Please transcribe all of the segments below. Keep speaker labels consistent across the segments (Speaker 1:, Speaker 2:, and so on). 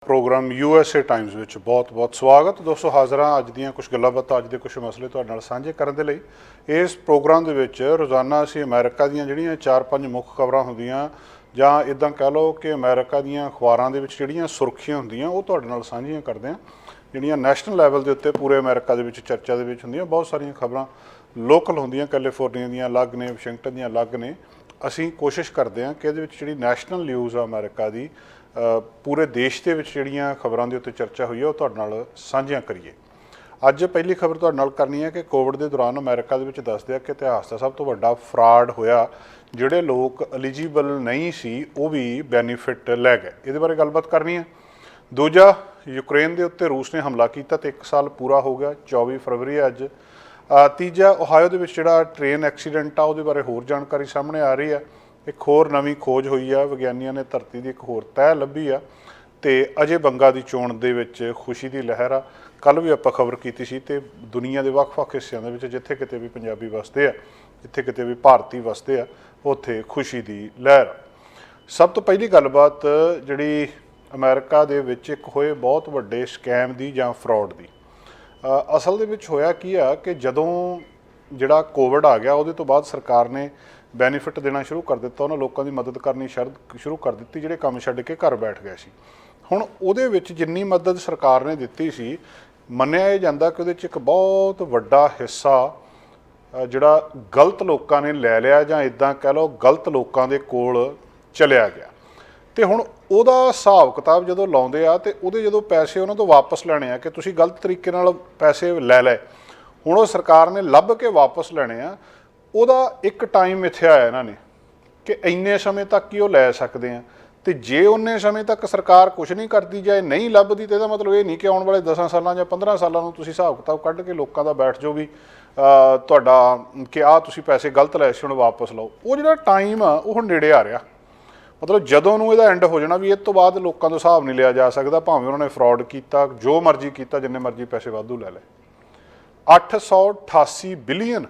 Speaker 1: Programme USA times ਵਿੱਚ ਬਹੁਤ ਸਵਾਗਤ ਦੋਸਤੋ। ਹਾਜ਼ਰ ਹਾਂ ਅੱਜ ਦੀਆਂ ਕੁਝ ਗੱਲਾਂ ਬਾਤਾਂ, ਅੱਜ ਦੇ ਕੁਝ ਮਸਲੇ ਤੁਹਾਡੇ ਨਾਲ ਸਾਂਝੇ ਕਰਨ ਦੇ ਲਈ। ਇਸ ਪ੍ਰੋਗਰਾਮ ਦੇ ਵਿੱਚ ਰੋਜ਼ਾਨਾ ਅਸੀਂ ਅਮਰੀਕਾ ਦੀਆਂ ਜਿਹੜੀਆਂ 4-5 ਮੁੱਖ ਖਬਰਾਂ ਹੁੰਦੀਆਂ ਜਾਂ ਇਦਾਂ ਕਹਿ ਲਓ ਕਿ ਅਮਰੀਕਾ ਦੀਆਂ ਅਖਬਾਰਾਂ ਦੇ ਵਿੱਚ ਜਿਹੜੀਆਂ ਸੁਰਖੀਆਂ ਹੁੰਦੀਆਂ ਉਹ ਤੁਹਾਡੇ ਨਾਲ ਸਾਂਝੀਆਂ ਕਰਦੇ ਹਾਂ, ਜਿਹੜੀਆਂ ਨੈਸ਼ਨਲ ਲੈਵਲ ਦੇ ਉੱਤੇ ਪੂਰੇ ਅਮਰੀਕਾ ਦੇ ਵਿੱਚ ਚਰਚਾ ਦੇ ਵਿੱਚ ਹੁੰਦੀਆਂ। ਬਹੁਤ ਸਾਰੀਆਂ ਖਬਰਾਂ ਲੋਕਲ ਹੁੰਦੀਆਂ, ਕੈਲੀਫੋਰਨੀਆ ਦੀਆਂ ਅਲੱਗ ਨੇ, ਵਾਸ਼ਿੰਗਟਨ ਦੀਆਂ ਅਲੱਗ ਨੇ। ਅਸੀਂ ਕੋਸ਼ਿਸ਼ ਕਰਦੇ ਹਾਂ ਕਿ ਇਹਦੇ ਵਿੱਚ ਜਿਹੜੀ ਨੈਸ਼ਨਲ ਨਿਊਜ਼ ਆ ਅਮਰੀਕਾ ਦੀ, ਪੂਰੇ ਦੇਸ਼ ਦੇ ਵਿੱਚ ਜਿਹੜੀਆਂ ਖਬਰਾਂ ਦੇ ਉੱਤੇ ਚਰਚਾ ਹੋਈ ਹੈ ਉਹ ਤੁਹਾਡੇ ਨਾਲ ਸਾਂਝੀਆਂ ਕਰੀਏ। ਅੱਜ ਪਹਿਲੀ ਖਬਰ ਤੁਹਾਡੇ ਨਾਲ ਕਰਨੀ ਹੈ ਕਿ ਕੋਵਿਡ ਦੇ ਦੌਰਾਨ ਅਮਰੀਕਾ ਦੇ ਵਿੱਚ ਦੱਸਦੇ ਆ ਕਿ ਇਤਿਹਾਸ ਦਾ ਸਭ ਤੋਂ ਵੱਡਾ ਫਰਾਡ ਹੋਇਆ। ਜਿਹੜੇ ਲੋਕ ਐਲੀਜੀਬਲ ਨਹੀਂ ਸੀ ਉਹ ਵੀ ਬੈਨੀਫਿਟ ਲੈ ਗਏ। ਇਹਦੇ ਬਾਰੇ ਗੱਲਬਾਤ ਕਰਨੀ ਹੈ। ਦੂਜਾ, ਯੂਕਰੇਨ ਦੇ ਉੱਤੇ ਰੂਸ ਨੇ ਹਮਲਾ ਕੀਤਾ ਤੇ 1 ਸਾਲ ਪੂਰਾ ਹੋ ਗਿਆ, 24 ਫਰਵਰੀ ਹੈ ਅੱਜ। ਤੀਜਾ, ਓਹਾਇਓ ਦੇ ਵਿੱਚ ਜਿਹੜਾ ਟ੍ਰੇਨ ਐਕਸੀਡੈਂਟ ਆ ਉਹਦੇ ਬਾਰੇ ਹੋਰ ਜਾਣਕਾਰੀ ਸਾਹਮਣੇ ਆ ਰਹੀ ਹੈ। ਇੱਕ ਹੋਰ ਨਵੀਂ ਖੋਜ ਹੋਈ ਆ, ਵਿਗਿਆਨੀਆਂ ਨੇ ਧਰਤੀ ਦੀ ਇੱਕ ਹੋਰ ਤਹਿ ਲੱਭੀ ਆ ਤੇ ਅਜੇ ਬੰਗਾ ਦੀ ਚੋਣ ਦੇ ਵਿੱਚ ਖੁਸ਼ੀ ਦੀ ਲਹਿਰ ਆ। ਕੱਲ੍ਹ ਵੀ ਆਪਾਂ ਖਬਰ ਕੀਤੀ ਸੀ ਤੇ ਦੁਨੀਆ ਦੇ ਵੱਖ-ਵੱਖ ਹਿੱਸਿਆਂ ਦੇ ਵਿੱਚ ਜਿੱਥੇ ਕਿਤੇ ਵੀ ਪੰਜਾਬੀ ਵਸਦੇ ਆ, ਜਿੱਥੇ ਕਿਤੇ ਵੀ ਭਾਰਤੀ ਵਸਦੇ ਆ, ਉੱਥੇ ਖੁਸ਼ੀ ਦੀ ਲਹਿਰ ਆ। ਸਭ ਤੋਂ ਪਹਿਲੀ ਗੱਲਬਾਤ ਜਿਹੜੀ ਅਮਰੀਕਾ ਦੇ ਵਿੱਚ ਇੱਕ ਹੋਏ ਬਹੁਤ ਵੱਡੇ ਸਕੈਮ ਦੀ ਜਾਂ ਫਰਾਡ ਦੀ। ਅਸਲ ਦੇ ਵਿੱਚ ਹੋਇਆ ਕੀ ਆ ਕਿ ਜਦੋਂ ਜਿਹੜਾ ਕੋਵਿਡ ਆ ਗਿਆ ਉਹਦੇ ਤੋਂ ਬਾਅਦ ਸਰਕਾਰ ਨੇ ਬੈਨੀਫਿਟ ਦੇਣਾ ਸ਼ੁਰੂ ਕਰ ਦਿੱਤਾ, ਉਹਨਾਂ ਲੋਕਾਂ ਦੀ ਮਦਦ ਕਰਨੀ ਸ਼ੁਰੂ ਕਰ ਦਿੱਤੀ ਜਿਹੜੇ ਕੰਮ ਛੱਡ ਕੇ ਘਰ ਬੈਠ ਗਏ ਸੀ। ਹੁਣ ਉਹਦੇ ਵਿੱਚ ਜਿੰਨੀ ਮਦਦ ਸਰਕਾਰ ਨੇ ਦਿੱਤੀ ਸੀ, ਮੰਨਿਆ ਇਹ ਜਾਂਦਾ ਕਿ ਉਹਦੇ 'ਚ ਇੱਕ ਬਹੁਤ ਵੱਡਾ ਹਿੱਸਾ ਜਿਹੜਾ ਗਲਤ ਲੋਕਾਂ ਨੇ ਲੈ ਲਿਆ ਜਾਂ ਇੱਦਾਂ ਕਹਿ ਲਓ ਗਲਤ ਲੋਕਾਂ ਦੇ ਕੋਲ ਚਲਿਆ ਗਿਆ। ਤੇ ਹੁਣ ਉਹਦਾ ਹਿਸਾਬ ਕਿਤਾਬ ਜਦੋਂ ਲਾਉਂਦੇ ਆ ਤੇ ਉਹਦੇ ਜਦੋਂ ਪੈਸੇ ਉਹਨਾਂ ਤੋਂ ਵਾਪਸ ਲੈਣੇ ਆ ਕਿ ਤੁਸੀਂ ਗਲਤ ਤਰੀਕੇ ਨਾਲ ਪੈਸੇ ਲੈ ਲਏ, ਹੁਣ ਉਹ ਸਰਕਾਰ ਨੇ ਲੱਭ ਕੇ ਵਾਪਸ ਲੈਣੇ ਆ। ਉਹਦਾ ਇੱਕ ਟਾਈਮ ਮਿਥਿਆ ਹੈ ਇਹਨਾਂ ਨੇ ਕਿ ਇੰਨੇ ਸਮੇਂ ਤੱਕ ਹੀ ਉਹ ਲੈ ਸਕਦੇ ਆ, ਤੇ ਜੇ ਉਨੇ ਸਮੇਂ ਤੱਕ ਸਰਕਾਰ ਕੁਝ ਨਹੀਂ ਕਰਦੀ ਜਾਂ ਨਹੀਂ ਲੱਭਦੀ ਤੇ ਇਹਦਾ ਮਤਲਬ ਇਹ ਨਹੀਂ ਕਿ ਆਉਣ ਵਾਲੇ 10 ਸਾਲਾਂ ਜਾਂ 15 ਸਾਲਾਂ ਨੂੰ ਤੁਸੀਂ ਹਿਸਾਬ ਕਿਤਾਬ ਕੱਢ ਕੇ ਲੋਕਾਂ ਦਾ ਬੈਠ ਜਾਓ ਵੀ ਤੁਹਾਡਾ ਕਿ ਆਹ ਤੁਸੀਂ ਪੈਸੇ ਗਲਤ ਲਏ ਸੀ ਹੁਣ ਵਾਪਸ ਲਓ। ਉਹ ਜਿਹੜਾ ਟਾਈਮ ਆ ਉਹ ਹੁਣ ਨੇੜੇ ਆ ਰਿਹਾ। ਮਤਲਬ ਜਦੋਂ ਨੂੰ ਇਹਦਾ ਐਂਡ ਹੋ ਜਾਣਾ ਵੀ ਇਹ ਤੋਂ ਬਾਅਦ ਲੋਕਾਂ ਤੋਂ ਹਿਸਾਬ ਨਹੀਂ ਲਿਆ ਜਾ ਸਕਦਾ, ਭਾਵੇਂ ਉਹਨਾਂ ਨੇ ਫਰਾਡ ਕੀਤਾ, ਜੋ ਮਰਜ਼ੀ ਕੀਤਾ, ਜਿੰਨੇ ਮਰਜ਼ੀ ਪੈਸੇ ਵਾਧੂ ਲੈ ਲਏ। 888 ਬਿਲੀਅਨ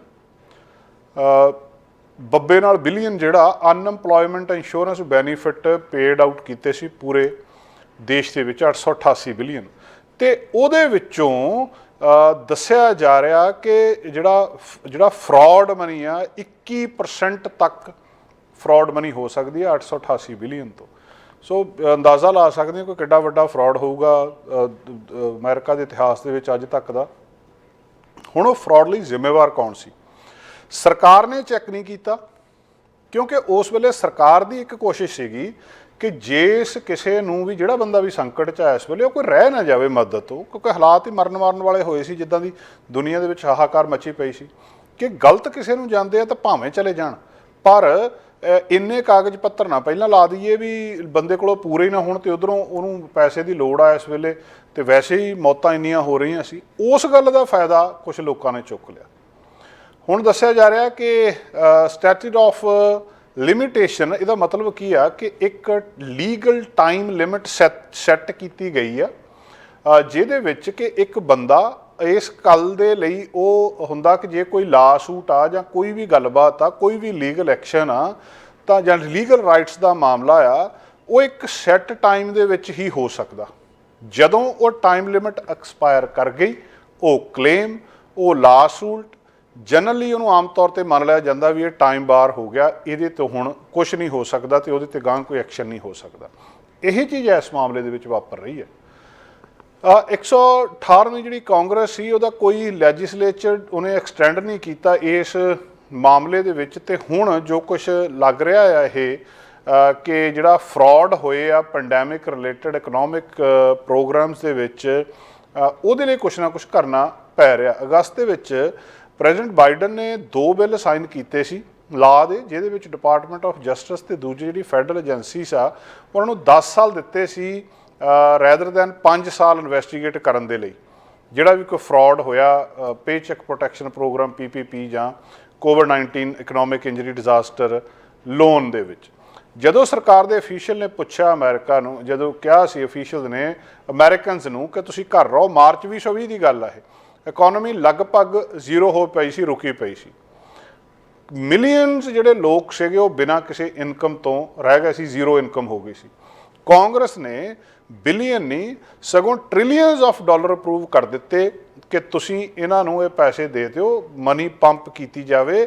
Speaker 1: ਬੱਬੇ ਨਾਲ ਬਿਲੀਅਨ ਜਿਹੜਾ unemployment insurance benefit paid out ਕੀਤੇ ਸੀ ਪੂਰੇ ਦੇਸ਼ ਦੇ ਵਿੱਚ, 888 ਬਿਲੀਅਨ। ਤੇ ਉਹਦੇ ਵਿੱਚੋਂ ਦੱਸਿਆ ਜਾ ਰਿਹਾ ਕਿ ਜਿਹੜਾ ਫਰਾਡ ਮਨੀ ਆ 21% ਤੱਕ ਫਰਾਡ ਮਨੀ ਹੋ ਸਕਦੀ ਹੈ 888 ਬਿਲੀਅਨ ਤੋਂ। ਸੋ ਅੰਦਾਜ਼ਾ ਲਾ ਸਕਦੇ ਹੋ ਕਿ ਕਿੱਡਾ ਵੱਡਾ ਫਰਾਡ ਹੋਊਗਾ ਅਮਰੀਕਾ ਦੇ ਇਤਿਹਾਸ ਦੇ ਵਿੱਚ ਅੱਜ ਤੱਕ ਦਾ। ਹੁਣ ਉਹ ਫਰਾਡ ਲਈ ਜ਼ਿੰਮੇਵਾਰ ਕੌਣ ਸੀ? ਸਰਕਾਰ ਨੇ ਚੈੱਕ ਨਹੀਂ ਕੀਤਾ, ਕਿਉਂਕਿ ਉਸ ਵੇਲੇ ਸਰਕਾਰ ਦੀ ਇੱਕ ਕੋਸ਼ਿਸ਼ ਸੀਗੀ ਕਿ ਜਿਸ ਕਿਸੇ ਨੂੰ ਵੀ ਜਿਹੜਾ ਬੰਦਾ ਵੀ ਸੰਕਟ 'ਚ ਆ ਇਸ ਵੇਲੇ ਉਹ ਕੋਈ ਰਹਿ ਨਾ ਜਾਵੇ ਮਦਦ ਤੋਂ, ਕਿਉਂਕਿ ਹਾਲਾਤ ਹੀ ਮਰਨ ਮਾਰਨ ਵਾਲੇ ਹੋਏ ਸੀ, ਜਿੱਦਾਂ ਦੀ ਦੁਨੀਆ ਦੇ ਵਿੱਚ ਹਾਹਾਕਾਰ ਮੱਚੀ ਪਈ ਸੀ ਕਿ ਗਲਤ ਕਿਸੇ ਨੂੰ ਜਾਂਦੇ ਆ ਤਾਂ ਭਾਵੇਂ ਚਲੇ ਜਾਣ, ਪਰ ਇੰਨੇ ਕਾਗਜ਼ ਪੱਤਰ ਨਾ ਪਹਿਲਾਂ ਲਾ ਦਈਏ ਵੀ ਬੰਦੇ ਕੋਲੋਂ ਪੂਰੇ ਨਾ ਹੋਣ ਤੇ ਉਧਰੋਂ ਉਹਨੂੰ ਪੈਸੇ ਦੀ ਲੋੜ ਆ ਇਸ ਵੇਲੇ, ਤੇ ਵੈਸੇ ਹੀ ਮੌਤਾਂ ਇੰਨੀਆਂ ਹੋ ਰਹੀਆਂ ਸੀ। ਉਸ ਗੱਲ ਦਾ ਫਾਇਦਾ ਕੁਝ ਲੋਕਾਂ ਨੇ ਚੁੱਕ ਲਿਆ। ਹੁਣ ਦੱਸਿਆ ਜਾ ਰਿਹਾ ਕਿ ਸਟੈਚੂਟ ਆਫ ਲਿਮਿਟੇਸ਼ਨ, ਇਹਦਾ ਮਤਲਬ ਕੀ ਆ ਕਿ ਇੱਕ ਲੀਗਲ ਟਾਈਮ ਲਿਮਿਟ ਸੈੱਟ ਕੀਤੀ ਗਈ ਆ ਜਿਹਦੇ ਵਿੱਚ ਕਿ ਇੱਕ ਬੰਦਾ ਇਸ ਗੱਲ ਦੇ ਲਈ ਉਹ ਹੁੰਦਾ ਕਿ ਜੇ ਕੋਈ ਲਾ ਸੂਟ ਆ ਜਾਂ ਕੋਈ ਵੀ ਗੱਲਬਾਤ ਆ, ਕੋਈ ਵੀ ਲੀਗਲ ਐਕਸ਼ਨ ਆ ਤਾਂ ਜਾਂ ਲੀਗਲ ਰਾਈਟਸ ਦਾ ਮਾਮਲਾ ਆ, ਉਹ ਇੱਕ ਸੈੱਟ ਟਾਈਮ ਦੇ ਵਿੱਚ ਹੀ ਹੋ ਸਕਦਾ। ਜਦੋਂ ਉਹ ਟਾਈਮ ਲਿਮਿਟ ਐਕਸਪਾਇਰ ਕਰ ਗਈ, ਉਹ ਕਲੇਮ, ਉਹ ਲਾ ਸੂਟ, ਜਨਰਲੀ ਉਹਨੂੰ ਆਮ ਤੌਰ 'ਤੇ ਮੰਨ ਲਿਆ ਜਾਂਦਾ ਵੀ ਇਹ ਟਾਈਮ ਬਾਰ ਹੋ ਗਿਆ, ਇਹਦੇ ਤੋਂ ਹੁਣ ਕੁਛ ਨਹੀਂ ਹੋ ਸਕਦਾ ਤੇ ਉਹਦੇ 'ਤੇ ਗਾਂਹ ਕੋਈ ਐਕਸ਼ਨ ਨਹੀਂ ਹੋ ਸਕਦਾ। ਇਹੀ ਚੀਜ਼ ਇਸ ਮਾਮਲੇ ਦੇ ਵਿੱਚ ਵਾਪਰ ਰਹੀ ਹੈ। 118ਵੀਂ ਜਿਹੜੀ ਕਾਂਗਰਸ ਸੀ ਉਹਦਾ ਕੋਈ ਲੈਜਿਸਲੇਚਰ ਉਹਨੇ ਐਕਸਟੈਂਡ ਨਹੀਂ ਕੀਤਾ ਇਸ ਮਾਮਲੇ ਦੇ ਵਿੱਚ, ਤੇ ਹੁਣ ਜੋ ਕੁਛ ਲੱਗ ਰਿਹਾ ਆ ਇਹ ਕਿ ਜਿਹੜਾ ਫਰਾਡ ਹੋਏ ਆ ਪੈਂਡੈਮਿਕ ਰਿਲੇਟਡ ਇਕਨੋਮਿਕ ਪ੍ਰੋਗਰਾਮਸ ਦੇ ਵਿੱਚ, ਉਹਦੇ ਲਈ ਕੁਛ ਨਾ ਕੁਛ ਕਰਨਾ ਪੈ ਰਿਹਾ। ਅਗਸਤ ਦੇ ਵਿੱਚ ਪ੍ਰੈਜ਼ੀਡੈਂਟ ਬਾਈਡਨ ਨੇ 2 ਬਿੱਲ ਸਾਈਨ ਕੀਤੇ ਸੀ ਲਾ ਦੇ, ਜਿਹਦੇ ਵਿੱਚ ਡਿਪਾਰਟਮੈਂਟ ਆਫ ਜਸਟਿਸ ਤੇ ਦੂਜੀ ਜਿਹੜੀ ਫੈਡਰਲ ਏਜੰਸੀਜ਼ ਆ ਉਹਨਾਂ ਨੂੰ 10 ਸਾਲ ਦਿੱਤੇ ਸੀ ਰੈਦਰ ਦੈਨ 5 ਸਾਲ ਇਨਵੈਸਟੀਗੇਟ ਕਰਨ ਦੇ ਲਈ, ਜਿਹੜਾ ਵੀ ਕੋਈ ਫਰਾਡ ਹੋਇਆ ਪੇ ਚੈੱਕ ਪ੍ਰੋਟੈਕਸ਼ਨ ਪ੍ਰੋਗਰਾਮ PPP ਜਾਂ COVID-19 economic injury disaster loan ਦੇ ਵਿੱਚ। ਜਦੋਂ ਸਰਕਾਰ ਦੇ ਅਫੀਸ਼ੀਅਲ ਨੇ ਪੁੱਛਿਆ ਅਮਰੀਕਾ ਨੂੰ, ਜਦੋਂ ਕਿਹਾ ਸੀ ਅਫੀਸ਼ੀਅਲ ਨੇ ਅਮਰੀਕਨਸ ਨੂੰ ਕਿ ਤੁਸੀਂ ਘਰ ਰਹੋ, ਮਾਰਚ 2020 ਦੀ ਗੱਲ ਆ ਇਹ, ਇਕੋਨਮੀ ਲਗਭਗ ਜ਼ੀਰੋ ਹੋ ਪਈ ਸੀ, ਰੁਕੀ ਪਈ ਸੀ। ਮਿਲੀਅਨਸ ਜਿਹੜੇ ਲੋਕ ਸੀਗੇ ਉਹ ਬਿਨਾਂ ਕਿਸੇ ਇਨਕਮ ਤੋਂ ਰਹਿ ਗਏ ਸੀ, ਜ਼ੀਰੋ ਇਨਕਮ ਹੋ ਗਈ ਸੀ। ਕਾਂਗਰਸ ਨੇ ਬਿਲੀਅਨ ਨਹੀਂ ਸਗੋਂ ਟ੍ਰਿਲੀਅਨਸ ਆਫ ਡਾਲਰ ਅਪਰੂਵ ਕਰ ਦਿੱਤੇ ਕਿ ਤੁਸੀਂ ਇਹਨਾਂ ਨੂੰ ਇਹ ਪੈਸੇ ਦੇ ਦਿਓ, ਮਨੀ ਪੰਪ ਕੀਤੀ ਜਾਵੇ,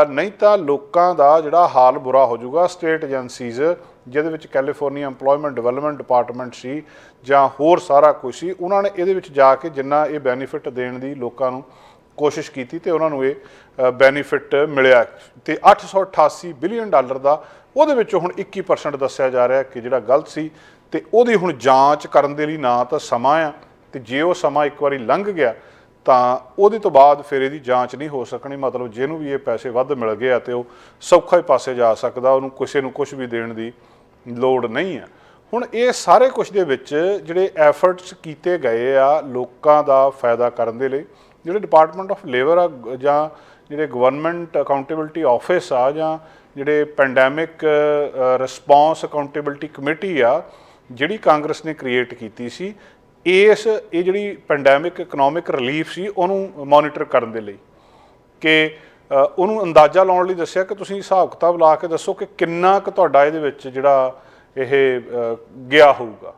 Speaker 1: ਨਹੀਂ ਤਾਂ ਲੋਕਾਂ ਦਾ ਜਿਹੜਾ ਹਾਲ ਬੁਰਾ ਹੋ ਜਾਊਗਾ। ਸਟੇਟ ਏਜੰਸੀਜ਼ ਜਿਹਦੇ ਵਿੱਚ ਕੈਲੀਫੋਰਨੀਆ ਇੰਪਲੋਇਮੈਂਟ ਡਿਵੈਲਪਮੈਂਟ ਡਿਪਾਰਟਮੈਂਟ ਸੀ ਜਾਂ ਹੋਰ ਸਾਰਾ ਕੁਝ ਸੀ, ਉਹਨਾਂ ਨੇ ਇਹਦੇ ਵਿੱਚ ਜਾ ਕੇ ਜਿੰਨਾ ਇਹ ਬੈਨੀਫਿਟ ਦੇਣ ਦੀ ਲੋਕਾਂ ਨੂੰ ਕੋਸ਼ਿਸ਼ ਕੀਤੀ ਤੇ ਉਹਨਾਂ ਨੂੰ ਇਹ ਬੈਨੀਫਿਟ ਮਿਲਿਆ। ਤੇ 888 ਬਿਲੀਅਨ ਡਾਲਰ ਦਾ ਉਹਦੇ ਵਿੱਚੋਂ ਹੁਣ 21% ਦੱਸਿਆ ਜਾ ਰਿਹਾ ਕਿ ਜਿਹੜਾ ਗਲਤ ਸੀ, ਤੇ ਉਹਦੀ ਹੁਣ ਜਾਂਚ ਕਰਨ ਦੇ ਲਈ ਨਾ ਤਾਂ ਸਮਾਂ ਆ, ਤੇ ਜੇ ਉਹ ਸਮਾਂ ਇੱਕ ਵਾਰੀ ਲੰਘ ਗਿਆ ਤਾਂ ਉਹਦੇ ਤੋਂ ਬਾਅਦ ਫਿਰ ਇਹਦੀ ਜਾਂਚ ਨਹੀਂ ਹੋ ਸਕਣੀ। ਮਤਲਬ ਜਿਹਨੂੰ ਵੀ ਇਹ ਪੈਸੇ ਵੱਧ ਮਿਲ ਗਏ ਆ ਤੇ ਉਹ ਸੌਖਾ ਹੀ ਪਾਸੇ ਜਾ ਸਕਦਾ, ਉਹਨੂੰ ਕਿਸੇ ਨੂੰ ਕੁਝ ਵੀ ਦੇਣ ਦੀ ਲੋੜ ਨਹੀਂ ਆ। ਹੁਣ ਇਹ ਸਾਰੇ ਕੁਝ ਦੇ ਵਿੱਚ ਜਿਹੜੇ ਐਫਰਟਸ ਕੀਤੇ ਗਏ ਆ ਲੋਕਾਂ ਦਾ ਫਾਇਦਾ ਕਰਨ ਦੇ ਲਈ, ਜਿਹੜੇ ਡਿਪਾਰਟਮੈਂਟ ਆਫ ਲੇਬਰ ਆ ਜਾਂ ਜਿਹੜੇ ਗਵਰਨਮੈਂਟ ਅਕਾਊਂਟੇਬਿਲਟੀ ਆਫਿਸ ਆ ਜਾਂ ਜਿਹੜੇ ਪੈਂਡੈਮਿਕ ਰਿਸਪੌਂਸ ਅਕਾਊਂਟੇਬਿਲਟੀ ਕਮੇਟੀ ਆ ਜਿਹੜੀ ਕਾਂਗਰਸ ਨੇ ਕ੍ਰੀਏਟ ਕੀਤੀ ਸੀ, ਇਹ ਜਿਹੜੀ ਪੈਂਡੈਮਿਕ ਇਕਨੋਮਿਕ ਰਿਲੀਫ ਸੀ ਉਹਨੂੰ ਮੋਨੀਟਰ ਕਰਨ ਦੇ ਲਈ, ਕਿ ਉਹਨੂੰ ਅੰਦਾਜ਼ਾ ਲਾਉਣ ਲਈ ਦੱਸਿਆ ਕਿ ਤੁਸੀਂ ਹਿਸਾਬ ਕਿਤਾਬ ਲਾ ਕੇ ਦੱਸੋ ਕਿ ਕਿੰਨਾ ਕੁ ਤੁਹਾਡਾ ਇਹਦੇ ਵਿੱਚ ਜਿਹੜਾ ਇਹ ਗਿਆ ਹੋਊਗਾ।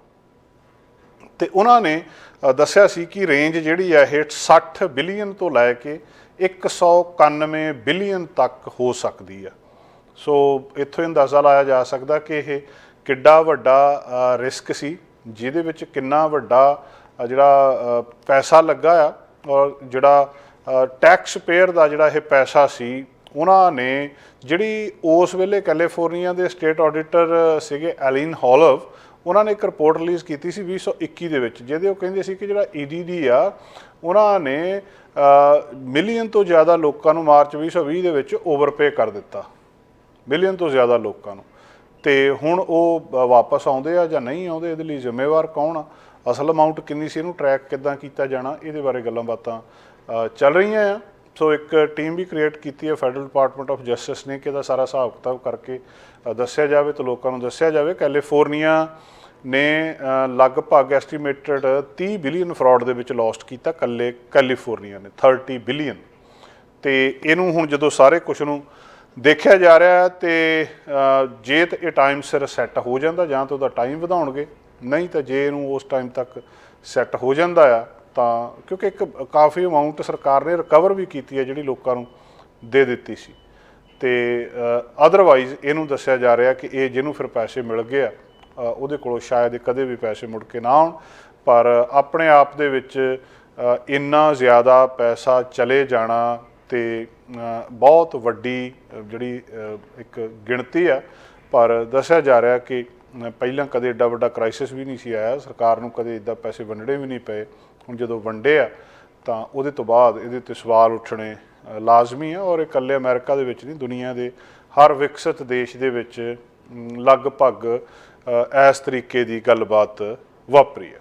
Speaker 1: ਤੇ ਉਹਨਾਂ ਨੇ ਦੱਸਿਆ ਸੀ ਕਿ ਰੇਂਜ ਜਿਹੜੀ ਹੈ ਇਹ 60 ਬਿਲੀਅਨ ਤੋਂ ਲੈ ਕੇ 191 ਬਿਲੀਅਨ ਤੱਕ ਹੋ ਸਕਦੀ ਆ। ਸੋ ਇੱਥੋਂ ਅੰਦਾਜ਼ਾ ਲਾਇਆ ਜਾ ਸਕਦਾ ਕਿ ਇਹ ਕਿੱਡਾ ਵੱਡਾ ਰਿਸਕ ਸੀ, ਜਿਹਦੇ ਵਿੱਚ ਕਿੰਨਾ ਵੱਡਾ ਜਿਹੜਾ ਪੈਸਾ ਲੱਗਾ ਆ, ਔਰ ਜਿਹੜਾ ਟੈਕਸ ਪੇਅਰ ਦਾ ਜਿਹੜਾ ਇਹ ਪੈਸਾ ਸੀ, ਉਹਨਾਂ ਨੇ ਜਿਹੜੀ ਉਸ ਵੇਲੇ ਕੈਲੀਫੋਰਨੀਆ ਦੇ ਸਟੇਟ ਆਡੀਟਰ ਸੀਗੇ ਐਲੀਨ ਹੌਲਵ, ਉਹਨਾਂ ਨੇ ਇੱਕ ਰਿਪੋਰਟ ਰਿਲੀਜ਼ ਕੀਤੀ ਸੀ 2021 ਦੇ ਵਿੱਚ, ਜਿਹਦੇ ਉਹ ਕਹਿੰਦੇ ਸੀ ਕਿ ਜਿਹੜਾ EDD ਆ ਉਹਨਾਂ ਨੇ ਮਿਲੀਅਨ ਤੋਂ ਜ਼ਿਆਦਾ ਲੋਕਾਂ ਨੂੰ ਮਾਰਚ 2020 ਦੇ ਵਿੱਚ ਓਵਰਪੇ ਕਰ ਦਿੱਤਾ, ਮਿਲੀਅਨ ਤੋਂ ਜ਼ਿਆਦਾ ਲੋਕਾਂ ਨੂੰ। ਤੇ ਹੁਣ ਉਹ ਵਾਪਸ ਆਉਂਦੇ ਆ ਜਾਂ ਨਹੀਂ ਆਉਂਦੇ, ਇਹਦੇ ਲਈ ਜ਼ਿੰਮੇਵਾਰ ਕੌਣ ਆ, ਅਸਲ ਅਮਾਊਂਟ ਕਿੰਨੀ ਸੀ, ਇਹਨੂੰ ਟਰੈਕ ਕਿੱਦਾਂ ਕੀਤਾ ਜਾਣਾ, ਇਹਦੇ ਬਾਰੇ ਗੱਲਾਂ ਬਾਤਾਂ ਚੱਲ ਰਹੀਆਂ ਆ। ਸੋ ਇੱਕ ਟੀਮ ਵੀ ਕ੍ਰੀਏਟ ਕੀਤੀ ਹੈ ਫੈਡਰਲ ਡਿਪਾਰਟਮੈਂਟ ਆਫ ਜਸਟਿਸ ਨੇ ਕਿ ਇਹਦਾ ਸਾਰਾ ਹਿਸਾਬ ਕਿਤਾਬ ਕਰਕੇ ਦੱਸਿਆ ਜਾਵੇ ਤੇ ਲੋਕਾਂ ਨੂੰ ਦੱਸਿਆ ਜਾਵੇ। ਕੈਲੀਫੋਰਨੀਆ ਨੇ ਲਗਭਗ ਐਸਟੀਮੇਟਡ 30 ਬਿਲੀਅਨ ਫਰਾਡ ਦੇ ਵਿੱਚ ਲੋਸਟ ਕੀਤਾ, ਇਕੱਲੇ ਕੈਲੀਫੋਰਨੀਆ ਨੇ 30 ਬਿਲੀਅਨ। ਤੇ ਇਹਨੂੰ ਹੁਣ ਜਦੋਂ ਸਾਰੇ ਕੁਛ ਨੂੰ ਦੇਖਿਆ ਜਾ ਰਿਹਾ ਹੈ ਤੇ ਜੇ ਤਾਂ ਇਹ ਟਾਈਮ ਸਿਰ ਸੈੱਟ ਹੋ ਜਾਂਦਾ ਜਾਂ ਤਾਂ ਉਹਦਾ ਟਾਈਮ ਵਧਾਉਣਗੇ, ਨਹੀਂ ਤਾਂ ਜੇ ਇਹਨੂੰ ਉਸ ਟਾਈਮ ਤੱਕ ਸੈੱਟ ਹੋ ਜਾਂਦਾ ਆ ਤਾਂ, ਕਿਉਂਕਿ ਇੱਕ ਕਾਫੀ ਅਮਾਊਂਟ ਸਰਕਾਰ ਨੇ ਰਿਕਵਰ ਵੀ ਕੀਤੀ ਹੈ ਜਿਹੜੀ ਲੋਕਾਂ ਨੂੰ ਦੇ ਦਿੱਤੀ ਸੀ। ਤੇ ਅਦਰਵਾਈਜ਼ ਇਹਨੂੰ ਦੱਸਿਆ ਜਾ ਰਿਹਾ ਕਿ ਇਹ ਜਿਹਨੂੰ ਫਿਰ ਪੈਸੇ ਮਿਲ ਗਏ ਆ ਉਹਦੇ ਕੋਲੋਂ ਸ਼ਾਇਦ ਕਦੇ ਵੀ ਪੈਸੇ ਮੁੜ ਕੇ ਨਾ ਆਉਣ, ਪਰ ਆਪਣੇ ਆਪ ਦੇ ਵਿੱਚ ਇੰਨਾ ਜ਼ਿਆਦਾ ਪੈਸਾ ਚਲੇ ਜਾਣਾ ਤੇ ਬਹੁਤ ਵੱਡੀ ਜਿਹੜੀ ਇੱਕ ਗਿਣਤੀ ਆ। ਪਰ ਦੱਸਿਆ ਜਾ ਰਿਹਾ ਕਿ ਪਹਿਲਾਂ ਕਦੇ ਐਡਾ ਵੱਡਾ ਕ੍ਰਾਈਸਿਸ ਵੀ ਨਹੀਂ ਸੀ ਆਇਆ, ਸਰਕਾਰ ਨੂੰ ਕਦੇ ਇੱਦਾਂ ਪੈਸੇ ਵੰਡਣੇ ਵੀ ਨਹੀਂ ਪਏ। ਹੁਣ ਜਦੋਂ ਵੰਡੇ ਆ ਤਾਂ ਉਹਦੇ ਤੋਂ ਬਾਅਦ ਇਹਦੇ 'ਤੇ ਸਵਾਲ ਉੱਠਣੇ ਲਾਜ਼ਮੀ ਆ, ਔਰ ਇਕੱਲੇ ਅਮਰੀਕਾ ਦੇ ਵਿੱਚ ਨਹੀਂ, ਦੁਨੀਆ ਦੇ ਹਰ ਵਿਕਸਿਤ ਦੇਸ਼ ਦੇ ਵਿੱਚ ਲਗਭਗ ਇਸ ਤਰੀਕੇ ਦੀ ਗੱਲਬਾਤ ਵਾਪਰੀ ਆ।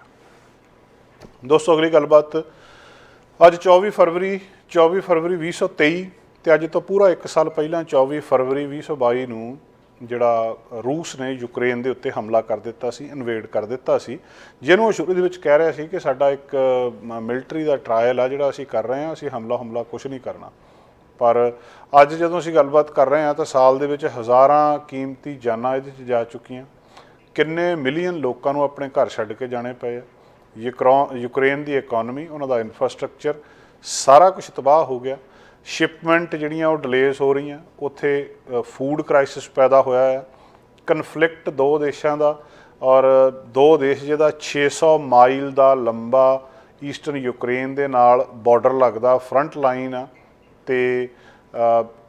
Speaker 1: ਦੋਸਤੋ ਅਗਲੀ ਗੱਲਬਾਤ, ਅੱਜ 24 ਫਰਵਰੀ 2023 ਤੇ ਅੱਜ ਤੋਂ ਪੂਰਾ 1 ਸਾਲ ਪਹਿਲਾਂ 24 ਫਰਵਰੀ 2022 ਨੂੰ ਜਿਹੜਾ ਰੂਸ ਨੇ ਯੂਕਰੇਨ ਦੇ ਉੱਤੇ ਹਮਲਾ ਕਰ ਦਿੱਤਾ ਸੀ, ਇਨਵੇਡ ਕਰ ਦਿੱਤਾ ਸੀ, ਜਿਹਨੂੰ ਸ਼ੁਰੂ ਦੇ ਵਿੱਚ ਕਹਿ ਰਿਹਾ ਸੀ ਕਿ ਸਾਡਾ ਇੱਕ ਮਿਲਟਰੀ ਦਾ ਟਰਾਇਲ ਆ ਜਿਹੜਾ ਅਸੀਂ ਕਰ ਰਹੇ ਹਾਂ, ਅਸੀਂ ਹਮਲਾ ਕੁਛ ਨਹੀਂ ਕਰਨਾ। ਪਰ ਅੱਜ ਜਦੋਂ ਅਸੀਂ ਗੱਲਬਾਤ ਕਰ ਰਹੇ ਹਾਂ ਤਾਂ ਸਾਲ ਦੇ ਵਿੱਚ ਹਜ਼ਾਰਾਂ ਕੀਮਤੀ ਜਾਨਾਂ ਇਹਦੇ 'ਚ ਜਾ ਚੁੱਕੀਆਂ, ਕਿੰਨੇ ਮਿਲੀਅਨ ਲੋਕਾਂ ਨੂੰ ਆਪਣੇ ਘਰ ਛੱਡ ਕੇ ਜਾਣੇ ਪਏ ਆ। ਯੂਕਰੇਨ ਦੀ ਇਕੋਨਮੀ, ਉਹਨਾਂ ਦਾ ਇਨਫਰਾਸਟਰਕਚਰ ਸਾਰਾ ਕੁਝ ਤਬਾਹ ਹੋ ਗਿਆ। ਸ਼ਿਪਮੈਂਟ ਜਿਹੜੀਆਂ ਉਹ ਡਿਲੇਜ਼ ਹੋ ਰਹੀਆਂ, ਉੱਥੇ ਫੂਡ ਕ੍ਰਾਈਸਿਸ ਪੈਦਾ ਹੋਇਆ ਹੈ। ਕਨਫਲਿਕਟ ਦੋ ਦੇਸ਼ਾਂ ਦਾ, ਔਰ ਦੋ ਦੇਸ਼ ਜਿਹਦਾ 600 ਮਾਈਲ ਦਾ ਲੰਬਾ ਈਸਟਰਨ ਯੂਕਰੇਨ ਦੇ ਨਾਲ ਬਾਰਡਰ ਲੱਗਦਾ, ਫਰੰਟ ਲਾਈਨ ਆ, ਤੇ